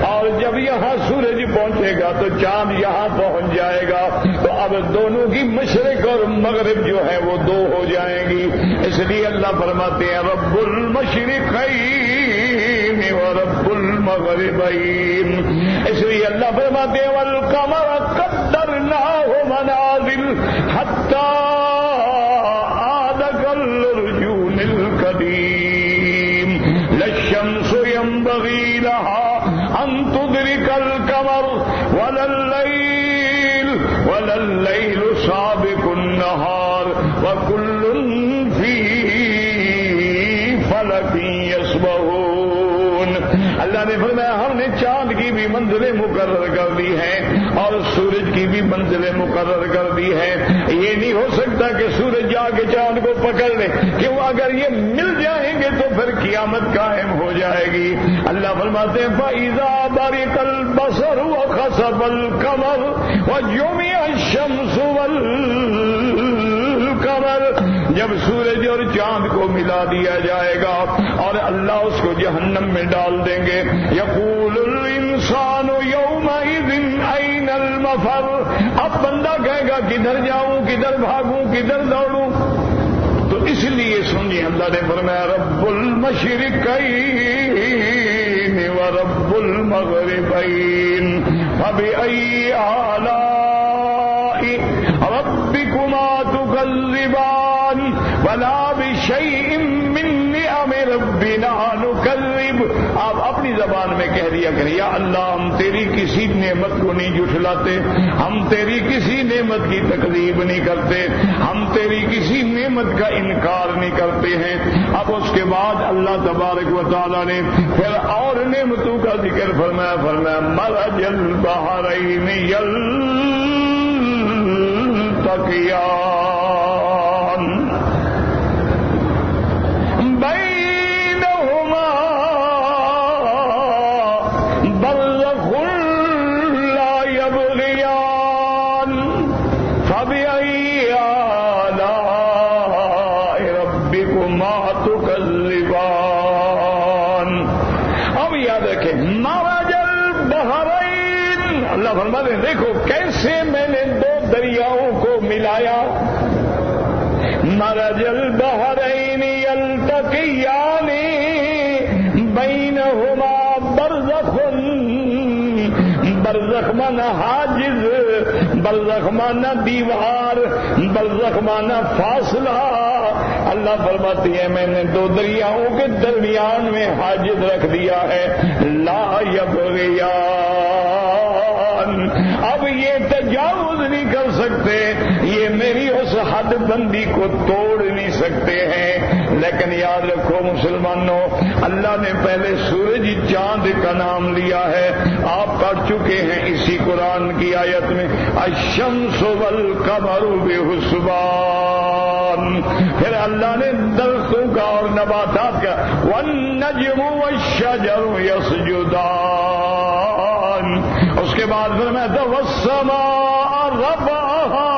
اور جب یہاں سورج پہنچے گا تو چاند یہاں پہنچ جائے گا، تو اب دونوں کی مشرق اور مغرب جو ہے وہ دو ہو جائیں گی۔ اس لیے اللہ فرماتے ہیں رب المشرقین و رب المغربین۔ اس لیے اللہ فرماتے ہیں والقمر قدرناہ منازل حتی عاد کالعرجون القدیم للشمس ينبغي لها ان تدرك القمر ولا الليل سابق النهار وكل في فلك يسبحون۔ اللہ نے فرمایا ہم نے چاند کی بھی منزلیں مقرر کر دی ہیں اور سورج کی بھی منزلیں مقرر کر دی ہیں۔ یہ نہیں ہو سکتا کہ سورج جا کے چاند کو پکڑ لے، کیوں اگر یہ مل جائیں گے تو پھر قیامت قائم ہو جائے گی۔ اللہ فرماتے ہیں فَإِذَا بَرِقَ الْبَصَرُ وَخَسَفَ الْقَمَرُ وَجُمِعَ الشَّمْسُ وَالْقَمَرُ، جب سورج اور چاند کو ملا دیا جائے گا اور اللہ اس کو جہنم میں ڈال دیں گے، یقول الانسان یومئذ این المفر، اب بندہ کہے گا کدھر جاؤں، کدھر بھاگوں، کدھر دوڑوں؟ تو اس لیے سنیے اللہ نے فرمایا رب المشرقین و رب المغربین فبأي آلاء ربكما تكذبان ولا بشيء من نعم ربنا نكذب۔ آپ اپنی زبان میں کہہ دیا کریں یا اللہ ہم تیری کسی نعمت کو نہیں جھٹلاتے، ہم تیری کسی نعمت کی تکذیب نہیں کرتے، ہم تیری کسی نعمت کا انکار نہیں کرتے ہیں۔ اب اس کے بعد اللہ تبارک و تعالیٰ نے پھر اور نعمتوں کا ذکر فرمایا مرج البحرین یلتقیان بینہما برزخ لا یبغیان فبأي آلاء ربكما تكذبان۔ اب یاد رکھیں مرج البحرین، اللہ فرماتے ہیں دیکھو کیسے میں نے دو دریاؤں کو ملایا، مرج البحرین یلتقیان بینہما برزخ، برزخ مانا حاجز، برزخ مانا دیوار، برزخ مانا فاصلہ۔ اللہ فرماتی ہے میں نے دو دریاؤں کے درمیان میں حاجز رکھ دیا ہے، لا یبغیان، اب یہ تجاوز نہیں کر سکتے، یہ میری اس حد بندی کو توڑ نہیں سکتے ہیں۔ لیکن یاد رکھو مسلمانوں، اللہ نے پہلے سورج چاند کا نام لیا ہے، آپ پڑھ چکے ہیں اسی قرآن کی آیت میں الشمس والقمر بحسبان، پھر اللہ نے درختوں کا اور نباتات کا والنجم والشجر یسجدان، اس کے بعد فرمایا والسماء رفعها،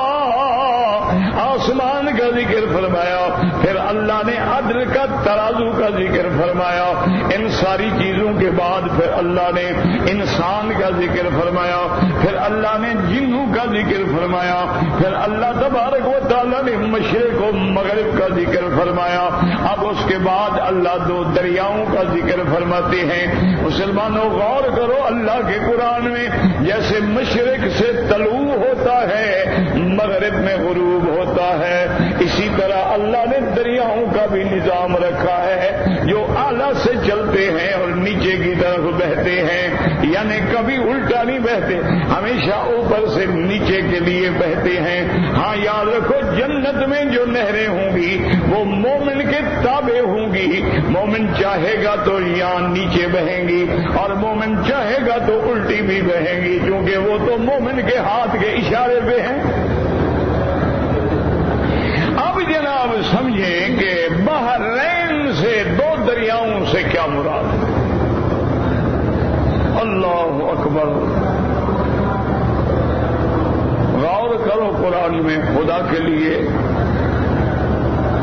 آسمان کا ذکر فرمایا، پھر اللہ نے عدل کا ترازو کا ذکر فرمایا، ان ساری چیزوں کے بعد پھر اللہ نے انسان کا ذکر فرمایا، پھر اللہ نے جنوں کا ذکر فرمایا، پھر اللہ تبارک و تعالیٰ نے مشرق و مغرب کا ذکر فرمایا۔ اب اس کے بعد اللہ دو دریاؤں کا ذکر فرماتے ہیں۔ مسلمانوں غور کرو اللہ کے قرآن میں، جیسے مشرق سے طلوع ہوتا ہے مغرب میں غروب ہوتا ہے، اسی طرح اللہ نے دریاؤں کا بھی نظام رکھا ہے جو اعلیٰ سے چلتے ہیں اور نیچے کی طرف بہتے ہیں، یعنی کبھی الٹا نہیں بہتے، ہمیشہ اوپر سے نیچے کے لیے بہتے ہیں۔ ہاں یاد رکھو جنت میں جو نہریں ہوں گی وہ مومن کے تابع ہوں گی، مومن چاہے گا تو یہاں نیچے بہیں گی اور مومن چاہے گا تو الٹی بھی بہیں گی، کیونکہ وہ تو مومن کے ہاتھ کے اشارے پہ ہیں۔ اب جناب سمجھیں کہ بحرین سے دو دریاؤں سے کیا مراد ہے؟ اکبر. غور کرو قرآن میں. خدا کے لیے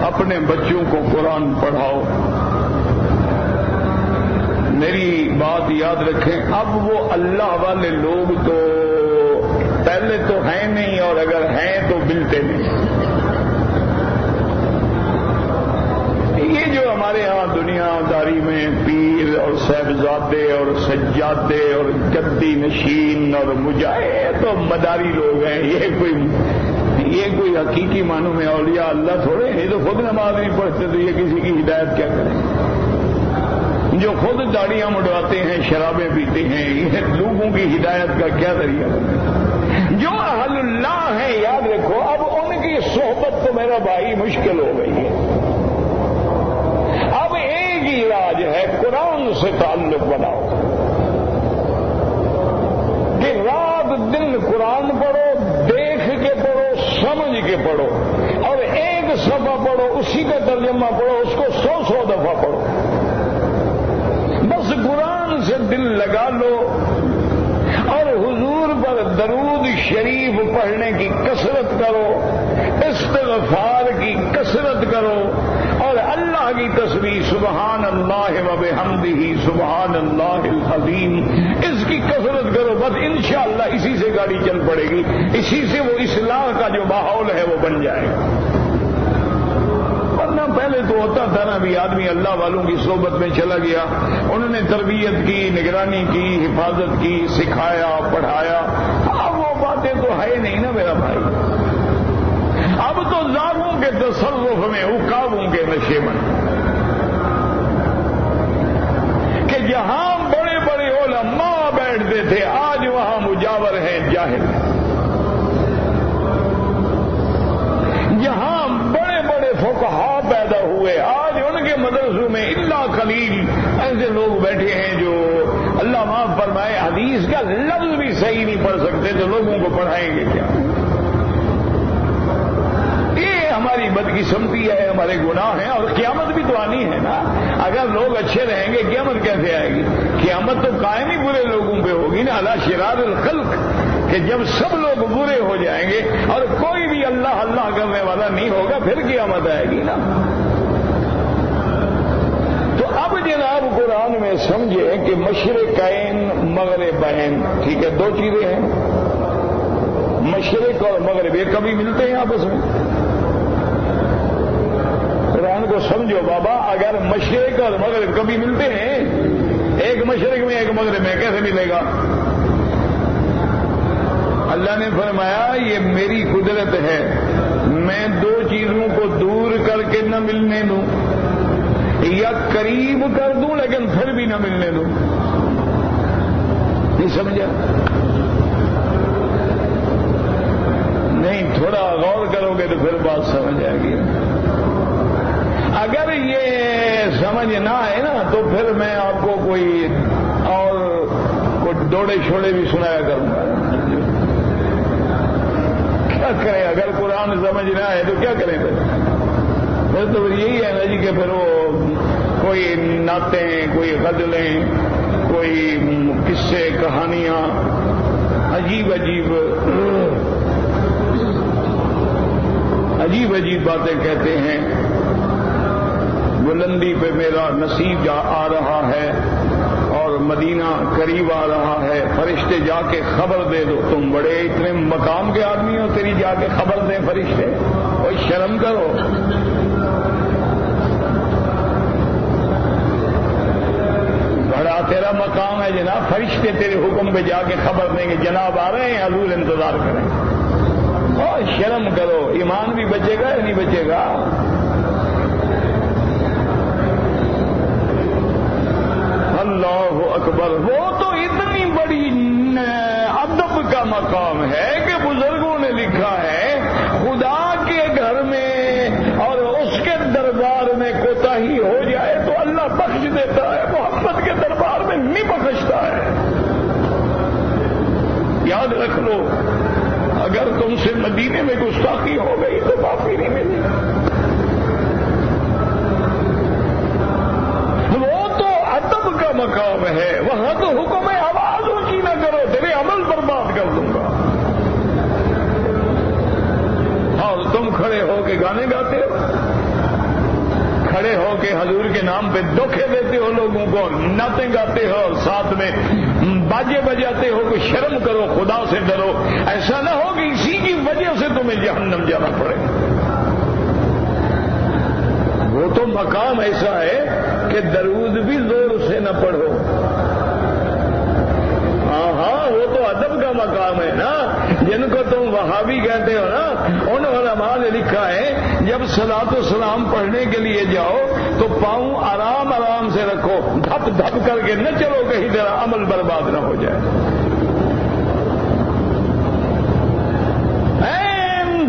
اپنے بچوں کو قرآن پڑھاؤ. میری بات یاد رکھیں. اب وہ اللہ والے لوگ تو پہلے تو ہیں نہیں، اور اگر ہیں تو ملتے نہیں. یہ جو ہمارے ہاں دنیا داری میں پیر اور صاحبزادے اور سجادے اور گدی نشین اور مجاہد تو مداری لوگ ہیں. یہ کوئی حقیقی معنوں میں اولیاء اللہ تھوڑے. یہ تو خود نماز نہیں پڑھتے تو یہ کسی کی ہدایت کیا کریں؟ جو خود داڑیاں مڈواتے ہیں، شرابیں پیتے ہیں، یہ لوگوں کی ہدایت کا کیا ذریعہ؟ جو اہل اللہ ہیں یاد رکھو، اب ان کی صحبت تو میرا بھائی مشکل ہو گئی ہے. اب ایک ہی علاج ہے، قرآن سے تعلق بناؤ کہ رات دن قرآن پڑھو، دیکھ کے پڑھو، سمجھ کے پڑھو، اور ایک صفحہ پڑھو اسی کا ترجمہ پڑھو، اس کو 100 دفعہ پڑھو. بس قرآن سے دل لگا لو اور حضور پر درود شریف پڑھنے کی کثرت کرو، استغفار کی کثرت کرو، اور اللہ کی تسبیح سبحان اللہ و بحمدہ سبحان اللہ العظیم اس کی کثرت کرو. بس انشاءاللہ اسی سے گاڑی چل پڑے گی، اسی سے وہ اصلاح کا جو ماحول ہے وہ بن جائے گا. ورنہ پہلے تو ہوتا تھا نا، بھی آدمی اللہ والوں کی صحبت میں چلا گیا، انہوں نے تربیت کی، نگرانی کی، حفاظت کی، سکھایا، پڑھایا. اب وہ باتیں تو ہے نہیں نا میرا بھائی. اب تو زاغوں کے تصرف میں، عقابوں کے نشے میں، کہ جہاں بڑے بڑے علماء بیٹھتے تھے آج وہاں مجاور ہیں جاہل. جہاں بڑے بڑے فقہاء پیدا ہوئے آج ان کے مدرسوں میں الا قلیل ایسے لوگ بیٹھے ہیں جو اللہ معاف فرمائے حدیث کا لفظ بھی صحیح نہیں پڑھ سکتے، تو لوگوں کو پڑھائیں گے کیا؟ یہ ہماری بدقسمتی ہے، ہمارے گناہ ہیں. اور قیامت بھی تو آنی ہے نا. اگر لوگ اچھے رہیں گے قیامت کیسے آئے گی؟ قیامت تو قائم ہی برے لوگوں پہ ہوگی نا، علی شرار الخلق، کہ جب سب لوگ برے ہو جائیں گے اور کوئی بھی اللہ اللہ کرنے والا نہیں ہوگا، پھر قیامت آئے گی نا. تو اب جناب قرآن میں سمجھیں کہ مشرقین مغربین، ٹھیک ہے، دو چیزیں ہیں، مشرق اور مغرب، یہ کبھی ملتے ہیں آپس میں؟ قرآن کو سمجھو بابا. اگر مشرق اور مغرب کبھی ملتے ہیں، ایک مشرق میں ایک مغرب میں، کیسے ملے گا؟ اللہ نے فرمایا یہ میری قدرت ہے، میں دو چیزوں کو دور کر کے نہ ملنے دوں، یا قریب کر دوں لیکن پھر بھی نہ ملنے دوں. نہیں سمجھا؟ نہیں، تھوڑا غور کرو گے تو پھر بات سمجھ آئے گی. اگر یہ سمجھ نہ آئے نا تو پھر میں آپ کو کوئی ڈوڑے چھوڑے بھی سنایا کروں گا. کیا کریں؟ اگر قرآن سمجھ نہ آئے تو کیا کریں؟ پھر تو یہی ہے نا جی کہ پھر وہ کوئی نعتیں، کوئی غزلیں، کوئی قصے، کہانیاں، عجیب عجیب باتیں کہتے ہیں. بلندی پہ میرا نصیب آ رہا ہے اور مدینہ قریب آ رہا ہے، فرشتے جا کے خبر دے دو. تم بڑے اتنے مقام کے آدمی ہو، تیری جا کے خبر دیں فرشتے؟ کوئی شرم کرو. بڑا تیرا مقام ہے جناب، فرشتے تیرے حکم پہ جا کے خبر دیں گے جناب آ رہے ہیں، حضور انتظار کریں. اور شرم کرو. ایمان بھی بچے گا یا نہیں بچے گا؟ اللہ اکبر. وہ تو اتنی بڑی ادب کا مقام ہے کہ بزرگوں نے لکھا ہے خدا کے گھر میں اور اس کے دربار میں کوتاہی ہو جائے تو اللہ بخش دیتا ہے، محمد کے دربار میں نہیں بخشتا ہے. یاد رکھ لو، اگر تم سے مدینے میں گستاخی ہو گئی تو معافی نہیں ملی. وہ تو ادب کا مقام ہے، وہاں تو حکم ہے آواز اونچی نہ کرو، کہ حضور کے نام پہ دھوکے دیتے ہو لوگوں کو، نعتیں گاتے ہو اور ساتھ میں باجے بجاتے ہو، کہ شرم کرو، خدا سے ڈرو، ایسا نہ ہو کہ اسی کی وجہ سے تمہیں جہنم جانا پڑے۔ وہ تو مقام ایسا ہے کہ درود بھی زور سے نہ پڑھو۔ ہاں وہ تو ادب کا مقام ہے نا، جن کو تم وہابی کہتے ہو نا، ان علماء نے لکھا ہے جب صلاۃ و سلام پڑھنے کے لیے جاؤ تو پاؤں آرام آرام سے رکھو، دھپ دھپ کر کے نہ چلو کہیں ذرا عمل برباد نہ ہو جائے۔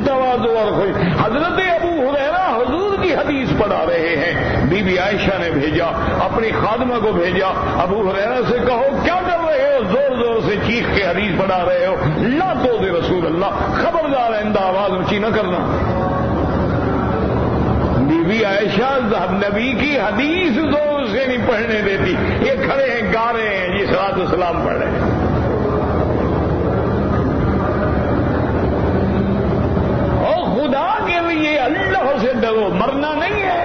تواضع اور خوش۔ حضرت ابو ہریرہ حضور کی حدیث پڑھا رہے ہیں، بی بی عائشہ نے بھیجا، اپنی خادمہ کو بھیجا، ابو ہریرہ سے کہو کیا کر رہے ہو، زور زور سے چیخ کے حدیث پڑھا رہے ہو، لا تو دے رسول اللہ، خبردار آئندہ آواز اونچی نہ کرنا۔ بی بی عائشہ نبی کی حدیث زور سے نہیں پڑھنے دیتی، یہ کھڑے ہیں گا رہے ہیں جی صلاۃ و سلام پڑھ رہے ہیں۔ خدا کے لیے اللہ سے ڈرو، مرنا نہیں ہے۔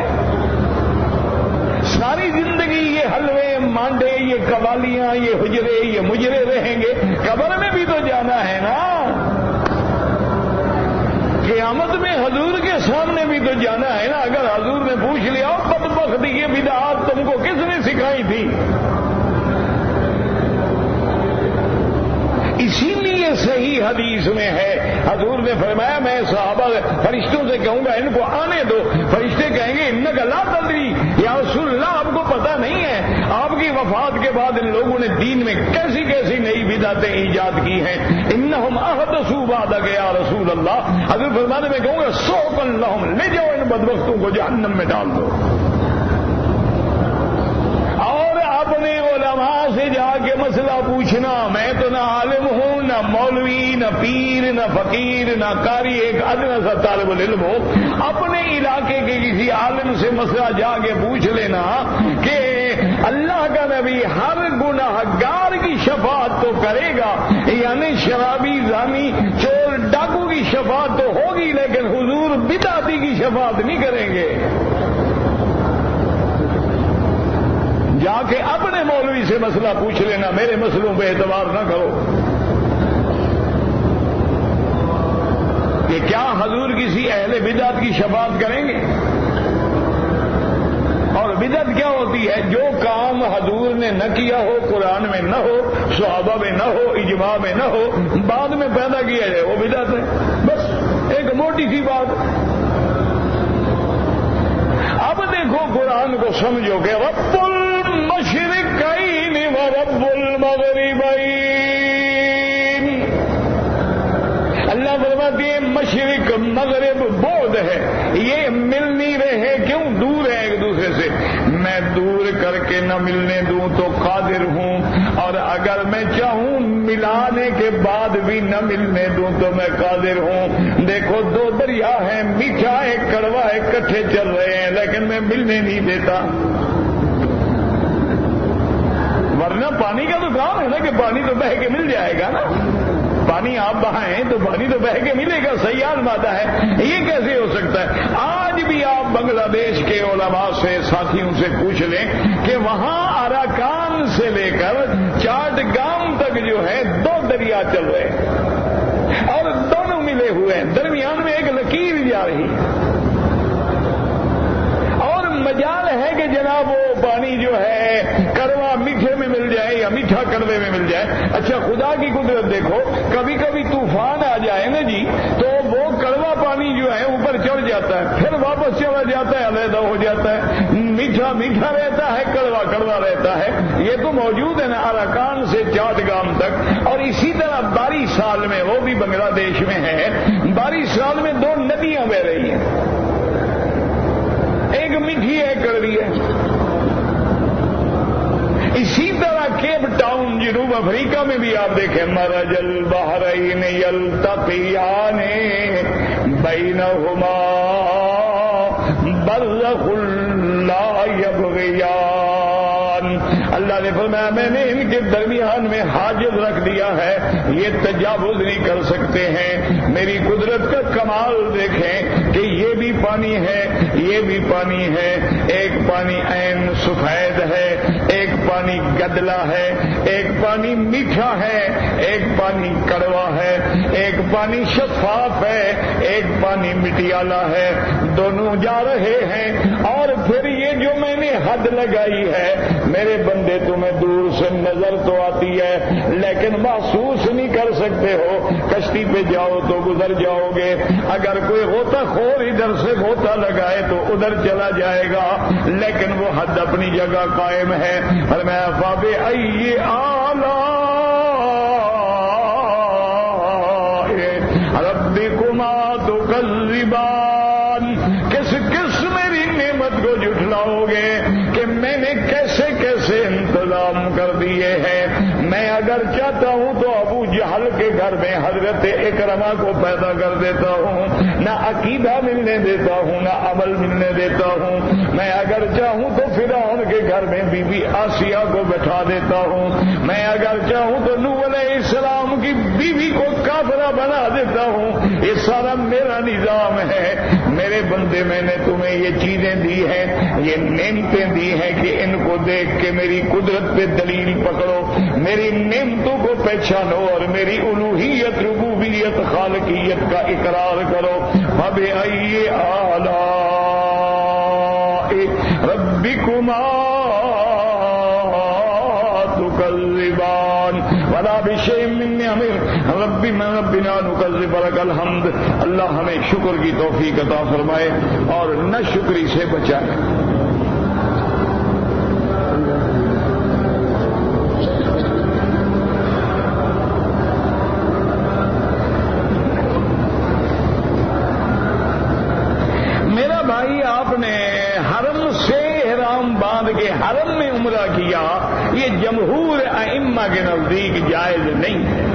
ساری زندگی یہ حلوے مانڈے، یہ قوالیاں، یہ حجرے، یہ مجرے رہیں گے، قبر میں بھی تو جانا ہے نا، قیامت میں حضور کے سامنے بھی تو جانا ہے نا۔ اگر حضور نے پوچھ لیا بدبخت یہ بدعات تم کو کس نے سکھائی تھی؟ اسی لیے صحیح حدیث میں ہے، حضور نے فرمایا میں صحابہ فرشتوں سے کہوں گا ان کو آنے دو، فرشتے کہیں گے انک لا تدری یا رسول اللہ، آپ کو پتہ نہیں ہے آپ کی وفات کے بعد ان لوگوں نے دین میں کیسی کیسی نئی بدعتیں ایجاد کی ہیں، انہم احدثوا بعدک یا رسول اللہ۔ حضور فرماتے میں کہوں گا سوقا لہم، لے جاؤ ان بدبختوں کو جہنم میں ڈال دو۔ اپنے علماء سے جا کے مسئلہ پوچھنا، میں تو نہ عالم ہوں، نہ مولوی، نہ پیر، نہ فقیر، نہ قاری، ایک ادنا سا طالب العلم ہو، اپنے علاقے کے کسی عالم سے مسئلہ جا کے پوچھ لینا کہ اللہ کا نبی ہر گناہ گار کی شفاعت تو کرے گا، یعنی شرابی، زانی، چور، ڈاکو کی شفاعت تو ہوگی، لیکن حضور بدعتی کی شفاعت نہیں کریں گے۔ جا کے اپنے مولوی سے مسئلہ پوچھ لینا، میرے مسئلوں پہ اعتبار نہ کرو کہ کیا حضور کسی اہل بدعت کی شفاعت کریں گے۔ اور بدعت کیا ہوتی ہے؟ جو کام حضور نے نہ کیا ہو، قرآن میں نہ ہو، صحابہ میں نہ ہو، اجماع میں نہ ہو، بعد میں پیدا کیا جائے، وہ بدعت ہے۔ بس ایک موٹی سی بات۔ اب دیکھو قرآن کو سمجھو کہ رب المشرقین و رب المغربین، اللہ فرماتے ہیں مشرق مغرب بعد ہے، یہ مل نہیں رہے، کیوں؟ دور ہیں ایک دوسرے سے۔ میں دور کر کے نہ ملنے دوں تو قادر ہوں، اور اگر میں چاہوں ملانے کے بعد بھی نہ ملنے دوں تو میں قادر ہوں۔ دیکھو دو دریا ہیں، میٹھا ہے کڑوا ہے، اکٹھے چل رہے ہیں، لیکن میں ملنے نہیں دیتا۔ ورنہ پانی کا تو کام ہے نا کہ پانی تو بہہ کے مل جائے گا نا، پانی آپ بہائیں تو پانی تو بہہ کے ملے گا، سیال مادہ ہے، یہ کیسے ہو سکتا ہے؟ آج بھی آپ بنگلہ دیش کے علماء سے، ساتھیوں سے پوچھ لیں کہ وہاں اراکان سے لے کر چاٹ گام تک جو ہے دو دریا چل رہے ہیں اور دونوں ملے ہوئے ہیں، درمیان میں ایک لکیر جا رہی ہے، اور مجال ہے کہ جناب وہ پانی جو ہے کڑوا میٹھے میں مل جائے یا میٹھا کڑوے میں مل جائے۔ اچھا خدا کی قدرت دیکھو، کبھی کبھی طوفان آ جائے نا جی تو وہ کڑوا پانی جو ہے اوپر چڑھ جاتا ہے، پھر واپس چلا جاتا ہے، علیحدہ ہو جاتا ہے، میٹھا میٹھا رہتا ہے، کڑوا کڑوا رہتا ہے۔ یہ تو موجود ہے نا اراکان سے چاٹ گام تک۔ اور اسی طرح باری سال میں، وہ بھی بنگلہ دیش میں ہے، باری سال میں دو ندیاں بہ رہی ہیں، ایک میٹھی ہے، کڑوی ہے۔ اسی طرح کیپ ٹاؤن جنوب افریقہ میں بھی آپ دیکھیں، مرج البحرین یلتقیان بینہما برزخ لا یبغیان، اللہ نے نے فرمایا میں نے ان کے درمیان میں حاجز رکھ دیا ہے، یہ تجاوز نہیں کر سکتے ہیں۔ میری قدرت کا کمال دیکھیں کہ یہ بھی پانی ہے، یہ بھی پانی ہے، ایک پانی عین سفید ہے، ایک پانی گدلا ہے، ایک پانی میٹھا ہے، ایک پانی کڑوا ہے، ایک پانی شفاف ہے، ایک پانی مٹیالہ ہے، دونوں جا رہے ہیں۔ اور پھر یہ جو میں نے حد لگائی ہے، میرے بندے تمہیں دور سے نظر تو آتی ہے لیکن محسوس نہیں کر سکتے ہو۔ کشتی پہ جاؤ تو گزر جاؤ گے، اگر کوئی غوطہ خور ادھر سے غوطہ لگائے تو ادھر چلا جائے گا، لیکن وہ حد اپنی جگہ قائم ہے۔ اور میں فَبِأَيِّ آلَاءِ رَبِّكُمَا تُكَذِّبَانِ، کس کس میری نعمت کو جھٹلاؤ گے کہ میں نے کیسے کیسے انتظام کر دیے ہیں۔ میں اگر چاہتا ہوں تو ابو جہل کے گھر میں حضرت اکرمہ کو پیدا کر دیتا ہوں، نہ عقیدہ ملنے دیتا ہوں نہ عمل ملنے دیتا ہوں۔ میں اگر چاہوں تو فرعون کے گھر میں بی بی آسیہ کو بٹھا دیتا ہوں۔ میں اگر چاہوں تو نوح علیہ السلام کی بیوی کو کافرہ بنا دیتا ہوں۔ یہ سارا میرا نظام ہے۔ میرے بندے میں نے تمہیں یہ چیزیں دی ہیں، یہ نعمتیں دی ہیں کہ ان کو دیکھ کے میری قدرت پہ دلیل پکڑو، میری نعمتوں کو پہچانو اور میری الوہیت، ربوبیت، خالقیت کا اقرار کرو۔ فَبِأَيِّ آلَاءِ رَبِّكُمَا تُكَذِّبَانِ وَلَا بِشَيْءٍ مِّن نِّعَمِ رَبِّنَا نُكَذِّبُ لَكَ الْحَمْدُ۔ اللہ ہمیں شکر کی توفیق عطا فرمائے اور نہ شکری سے بچائے۔ میرا بھائی، آپ نے حرم سے احرام باندھ کے حرم میں عمرہ کیا، یہ جمہور ائمہ کے نزدیک جائز نہیں ہے۔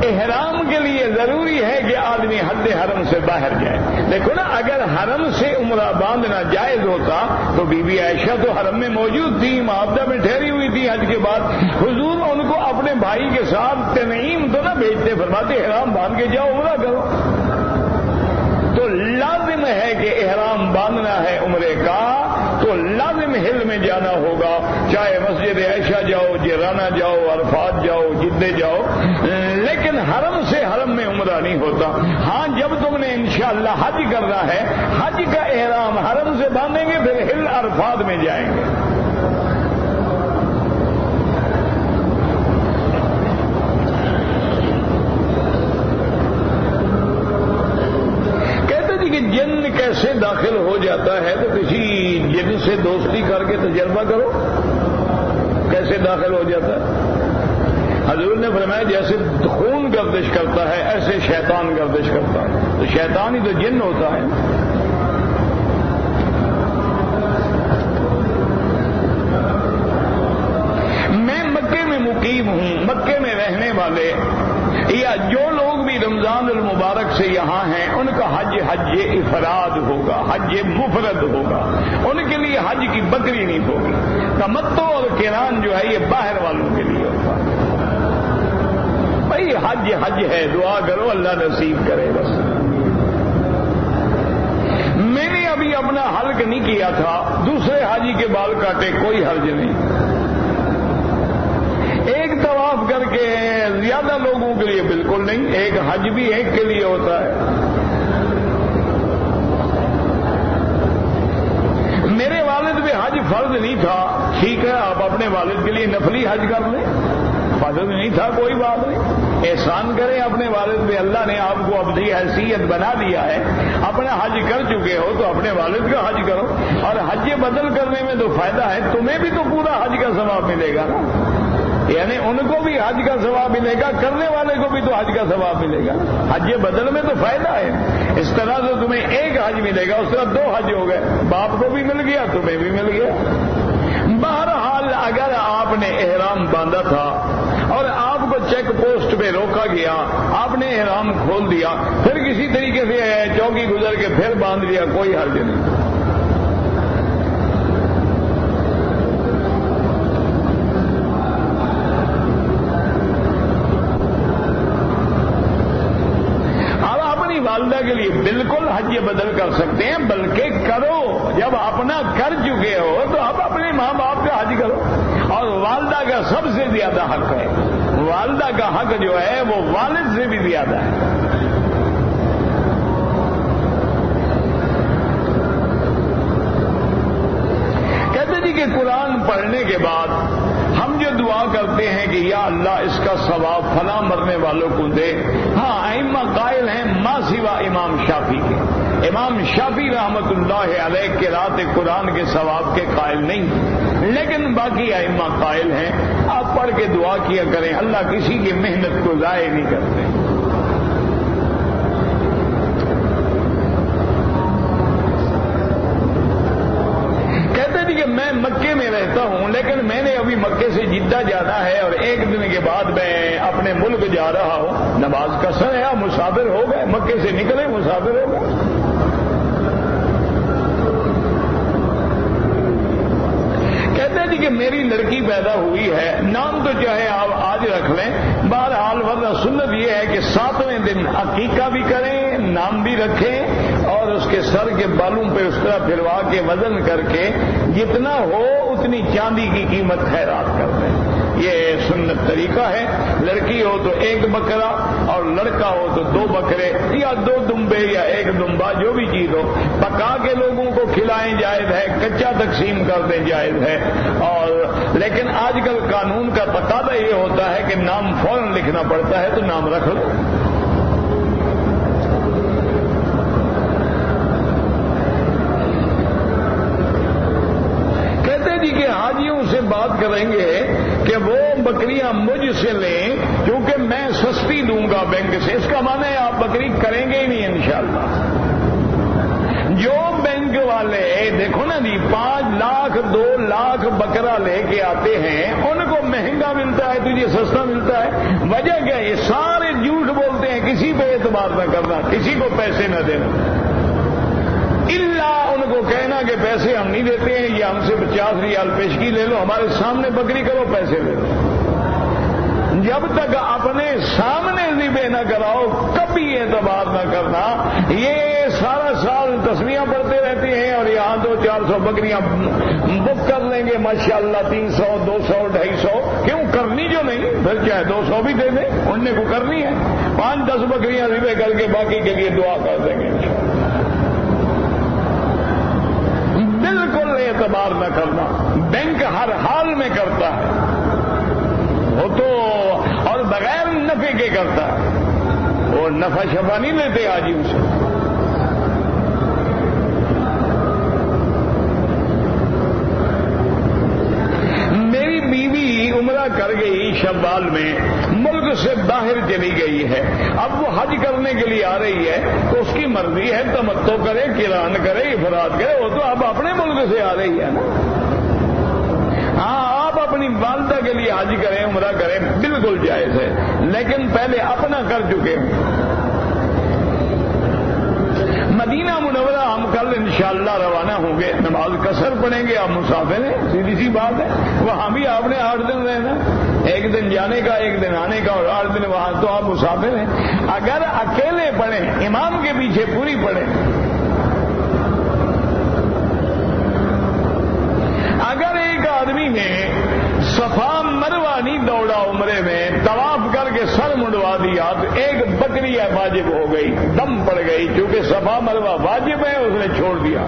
احرام کے لیے ضروری ہے کہ آدمی حد حرم سے باہر جائے۔ دیکھو نا، اگر حرم سے عمرہ باندھنا جائز ہوتا تو بی بی عائشہ تو حرم میں موجود تھی، معابدہ میں ٹھہری ہوئی تھی حج کے بعد، حضور ان کو اپنے بھائی کے ساتھ تنعیم تو نہ بھیجتے، فرماتے احرام باندھ کے جاؤ عمرہ کرو۔ تو لازم ہے کہ احرام باندھنا ہے عمرے کا تو لازم ہل میں جانا ہوگا، چاہے مسجد عائشہ جاؤ، جیرانہ جاؤ، عرفات جاؤ، جدے جاؤ، لیکن حرم سے حرم میں عمرہ نہیں ہوتا۔ ہاں، جب تم نے انشاءاللہ حج کرنا ہے، حج کا احرام حرم سے باندھیں گے، پھر ہل عرفات میں جائیں گے۔ جن کیسے داخل ہو جاتا ہے تو کسی جن سے دوستی کر کے تجربہ کرو کیسے داخل ہو جاتا ہے۔ حضور نے فرمایا جیسے خون گردش کرتا ہے ایسے شیطان گردش کرتا ہے، تو شیطان ہی تو جن ہوتا ہے۔ میں مکے میں مقیم ہوں، مکے میں رہنے والے یا جو لوگ بھی رمضان المبارک سے یہاں ہیں، ان کا حج افراد ہوگا، حج مفرد ہوگا، ان کے لیے حج کی بکری نہیں ہوگی۔ تمتع اور قران جو ہے یہ باہر والوں کے لیے ہوگا۔ بھائی حج ہے، دعا کرو اللہ نصیب کرے بس۔ میں نے ابھی اپنا حلق نہیں کیا تھا، دوسرے حاجی کے بال کاٹے، کوئی حرج نہیں۔ ایک طواف کر کے زیادہ لوگوں کے لیے بالکل نہیں، ایک حج بھی ایک کے لیے ہوتا ہے۔ میرے والد پہ حج فرض نہیں تھا، ٹھیک ہے آپ اپنے والد کے لیے نفلی حج کر لیں، فرض نہیں تھا کوئی بات نہیں، احسان کریں اپنے والد پہ، اللہ نے آپ کو اپنی حیثیت بنا دیا ہے، اپنا حج کر چکے ہو تو اپنے والد کا حج کرو، اور حج بدل کرنے میں تو فائدہ ہے، تمہیں بھی تو پورا حج کا ثواب ملے گا نا، یعنی ان کو بھی حج کا ثواب ملے گا، کرنے والے کو بھی تو حج کا ثواب ملے گا۔ حج بدل میں تو فائدہ ہے، اس طرح سے تمہیں ایک حج ملے گا، اس طرح دو حج ہو گئے، باپ کو بھی مل گیا تمہیں بھی مل گیا۔ بہرحال اگر آپ نے احرام باندھا تھا اور آپ کو چیک پوسٹ پہ روکا گیا، آپ نے احرام کھول دیا، پھر کسی طریقے سے چوکی گزر کے پھر باندھ لیا، کوئی حرج نہیں۔ کے لیے بالکل حج بدل کر سکتے ہیں، بلکہ کرو، جب اپنا کر چکے ہو تو اب اپنے ماں باپ کا حج کرو. اور والدہ کا سب سے زیادہ حق ہے، والدہ کا حق جو ہے وہ والد سے بھی زیادہ ہے. کہتے جی کہ قرآن پڑھنے کے بعد ہم جو دعا کرتے ہیں کہ یا اللہ اس کا ثواب فلاں مرنے والوں کو دے. ہاں ائمہ قائل ہیں ما سوا امام شافعی کے. امام شافعی رحمت اللہ علیہ قرأت قرآن کے ثواب کے قائل نہیں، لیکن باقی ائمہ قائل ہیں. آپ پڑھ کے دعا کیا کریں، اللہ کسی کی محنت کو ضائع نہیں کرتے. کہ میں مکے میں رہتا ہوں، لیکن میں نے ابھی مکے سے جدہ جانا ہے اور ایک دن کے بعد میں اپنے ملک جا رہا ہوں. نماز قصر ہے، آپ مسافر ہو گئے، مکے سے نکلے مسافر ہو گئے. کہتے ہیں جی کہ میری لڑکی پیدا ہوئی ہے، نام تو چاہے آپ آج رکھ لیں، بہرحال ورنہ سنت یہ ہے کہ 7ویں دن عقیقہ بھی کریں، نام بھی رکھیں، اور اس کے سر کے بالوں پہ اس طرح پھروا کے وزن کر کے جتنا ہو اتنی چاندی کی قیمت خیرات کر دیں. یہ سنت طریقہ ہے. لڑکی ہو تو 1 بکرا اور لڑکا ہو تو 2 بکرے یا 2 دمبے یا 1 دمبا، جو بھی چیز ہو پکا کے لوگوں کو کھلائیں جائز ہے، کچا تقسیم کر دیں جائز ہے. اور لیکن آج کل قانون کا تقاضا یہ ہوتا ہے کہ نام فوراً لکھنا پڑتا ہے، تو نام رکھ لو. کہ حاجیوں سے بات کریں گے کہ وہ بکریاں مجھ سے لیں کیونکہ میں سستی دوں گا بینک سے. اس کا معنی ہے آپ بکری کریں گے ہی نہیں انشاءاللہ. جو بینک والے دیکھو نا جی 5 لاکھ 2 لاکھ بکرا لے کے آتے ہیں، ان کو مہنگا ملتا ہے، تجھے سستا ملتا ہے. وجہ کیا؟ یہ سارے جھوٹ بولتے ہیں. کسی پہ اعتبار نہ کرنا، کسی کو پیسے نہ دینا، اللہ ان کو کہنا کہ پیسے ہم نہیں دیتے ہیں، یہ ہم سے 50 ریال پیشگی لے لو، ہمارے سامنے بکری کرو، پیسے لے لو. جب تک اپنے سامنے ذبح نہ کراؤ کبھی اعتبار نہ کرنا. یہ سارا سال تسمیاں پڑھتے رہتے ہیں اور یہاں 200-400 بکریاں بک کر لیں گے ماشاءاللہ، 300 200 250. کیوں کرنی جو نہیں، پھر چاہے 200 بھی دے دیں، انہیں کو کرنی ہے. 5-10 بکریاں ذبح کر کے باقی کے لیے دعا کر دیں گے. بالکل اعتبار نہ کرنا. بینک ہر حال میں کرتا ہے وہ تو، اور بغیر نفع کے کرتا ہے. وہ نفع شفا نہیں لیتے حاجیوں سے. میری بیوی عمرہ کر گئی شوال میں، ملک سے باہر چلی گئی ہے. اب وہ حج کرنے کے لیے آ رہی ہے تو اس کی مرضی ہے، تمتع کرے، قران کرے، افراد کرے. وہ تو اب اپنے ملک سے آ رہی ہے نا. ہاں آپ اپنی والدہ کے لیے حج کریں، عمرہ کریں، بالکل جائز ہے، لیکن پہلے اپنا کر چکے ہوں. مدینہ منورہ ہم کل انشاءاللہ روانہ ہوں گے. نماز قصر پڑھیں گے، آپ مسافر ہیں، سیدھی سی بات ہے. وہاں بھی آپ نے 8 دن رہنا، 1 دن جانے کا 1 دن آنے کا اور 8 دن وہاں، تو آپ مسافر ہیں. اگر اکیلے پڑھیں، امام کے پیچھے پوری پڑھیں. اگر ایک آدمی نے صفا مروا نہیں دوڑا عمرے میں، طواف کر کے سر منڈوا دیا تو ایک بکری واجب ہو گئی، دم پڑ گئی. کیونکہ صفا مروا واجب ہے، اس نے چھوڑ دیا.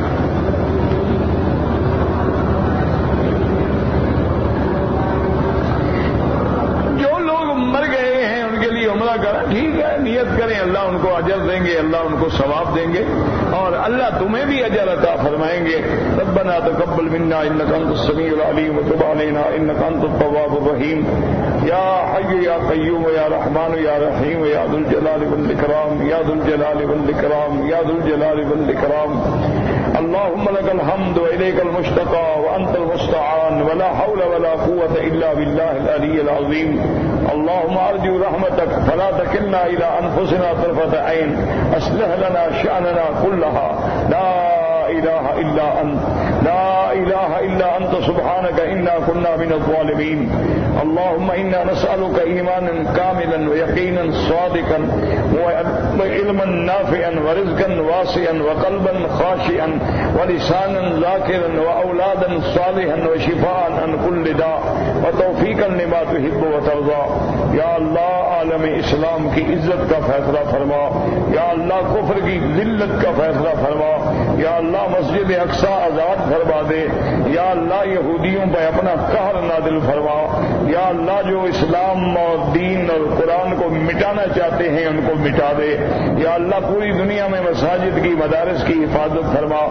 جو لوگ مر گئے ہیں ان کے لیے عمرہ کرا، ٹھیک ہے، نیت کریں، اللہ ان کو اجر دیں گے، اللہ ان کو ثواب دیں گے، اور اللہ تمہیں بھی اجر عطا فرمائیں گے. ربنا تقبل منا انك انت السميع العليم وتب علينا انك انت التواب الرحيم. یا حي یا قیوم یا رحمان یا رحیم یا ذو الجلال والاکرام یا ذو الجلال والاکرام یا ذو الجلال والاکرام. اللهم لك الحمد واليك المشتكى وانت المستعان ولا حول ولا قوة الا بالله العلي العظيم. اللهم ارجو رحمتك فلا تكلنا الى انفسنا طرفة عين. اصلح لنا شأننا كلها. لا إله إلا أنت لا إله إلا أنت سبحانك إنا كنا من الظالمين اللهم إنا نسألك إيمانا كاملا ويقينا صادقا وعلما نافعا ورزقا واسعا وقلبا خاشعا ولسانا ذاكرا وأولادا صالحا وشفاء عن كل داء وتوفيقا لما تحب وترضى یا اللہ عالم اسلام کی عزت کا فیصلہ فرما، یا اللہ کفر کی ذلت کا فیصلہ فرما، یا اللہ مسجد اقصی آزاد فرما دے، یا اللہ یہودیوں پہ اپنا قہر نازل فرما، یا اللہ جو اسلام اور دین اور قرآن کو مٹانا چاہتے ہیں ان کو مٹا دے، یا اللہ پوری دنیا میں مساجد کی مدارس کی حفاظت فرما،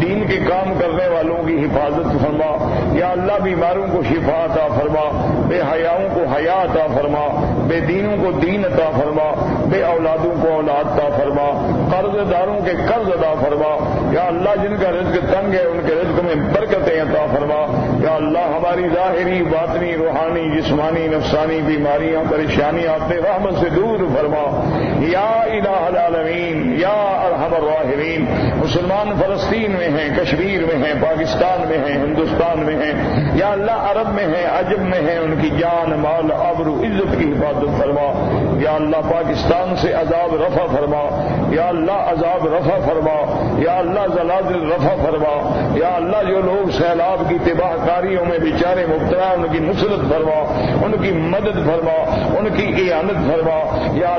دین کے کام کرنے والوں کی حفاظت فرما، یا اللہ بیماروں کو شفا عطا فرما، بے حیاؤں کو حیا عطا فرما، بے دینوں کو دین عطا فرما، بے اولادوں کو اولاد عطا فرما، قرض داروں کے قرض عطا فرما، یا اللہ جن کا رزق تنگ ہے ان کے رزق میں برکتیں عطا فرما، یا اللہ ہماری ظاہری باطنی روحانی جسمانی نفسانی بیماریاں پریشانیاں اپنے رحمت سے دور فرما، یا الہ العالمین یا ارحم الراحمین۔ مسلمان فلسطین میں ہیں، کشمیر میں ہیں، پاکستان میں ہیں، ہندوستان میں ہیں، یا اللہ عرب میں ہیں، عجم میں ہیں، ان کی جان مال آبرو عزت کی حفاظت فرما، یا اللہ پاکستان سے عذاب رفع فرما، یا اللہ عذاب رفع فرما، یا اللہ زلازل رفع فرما، یا اللہ جو لوگ سیلاب کی تباہ کاریوں میں بیچارے مبتلا ان کی نصرت فرما، ان کی مدد فرما، ان کی اعانت فرما، یا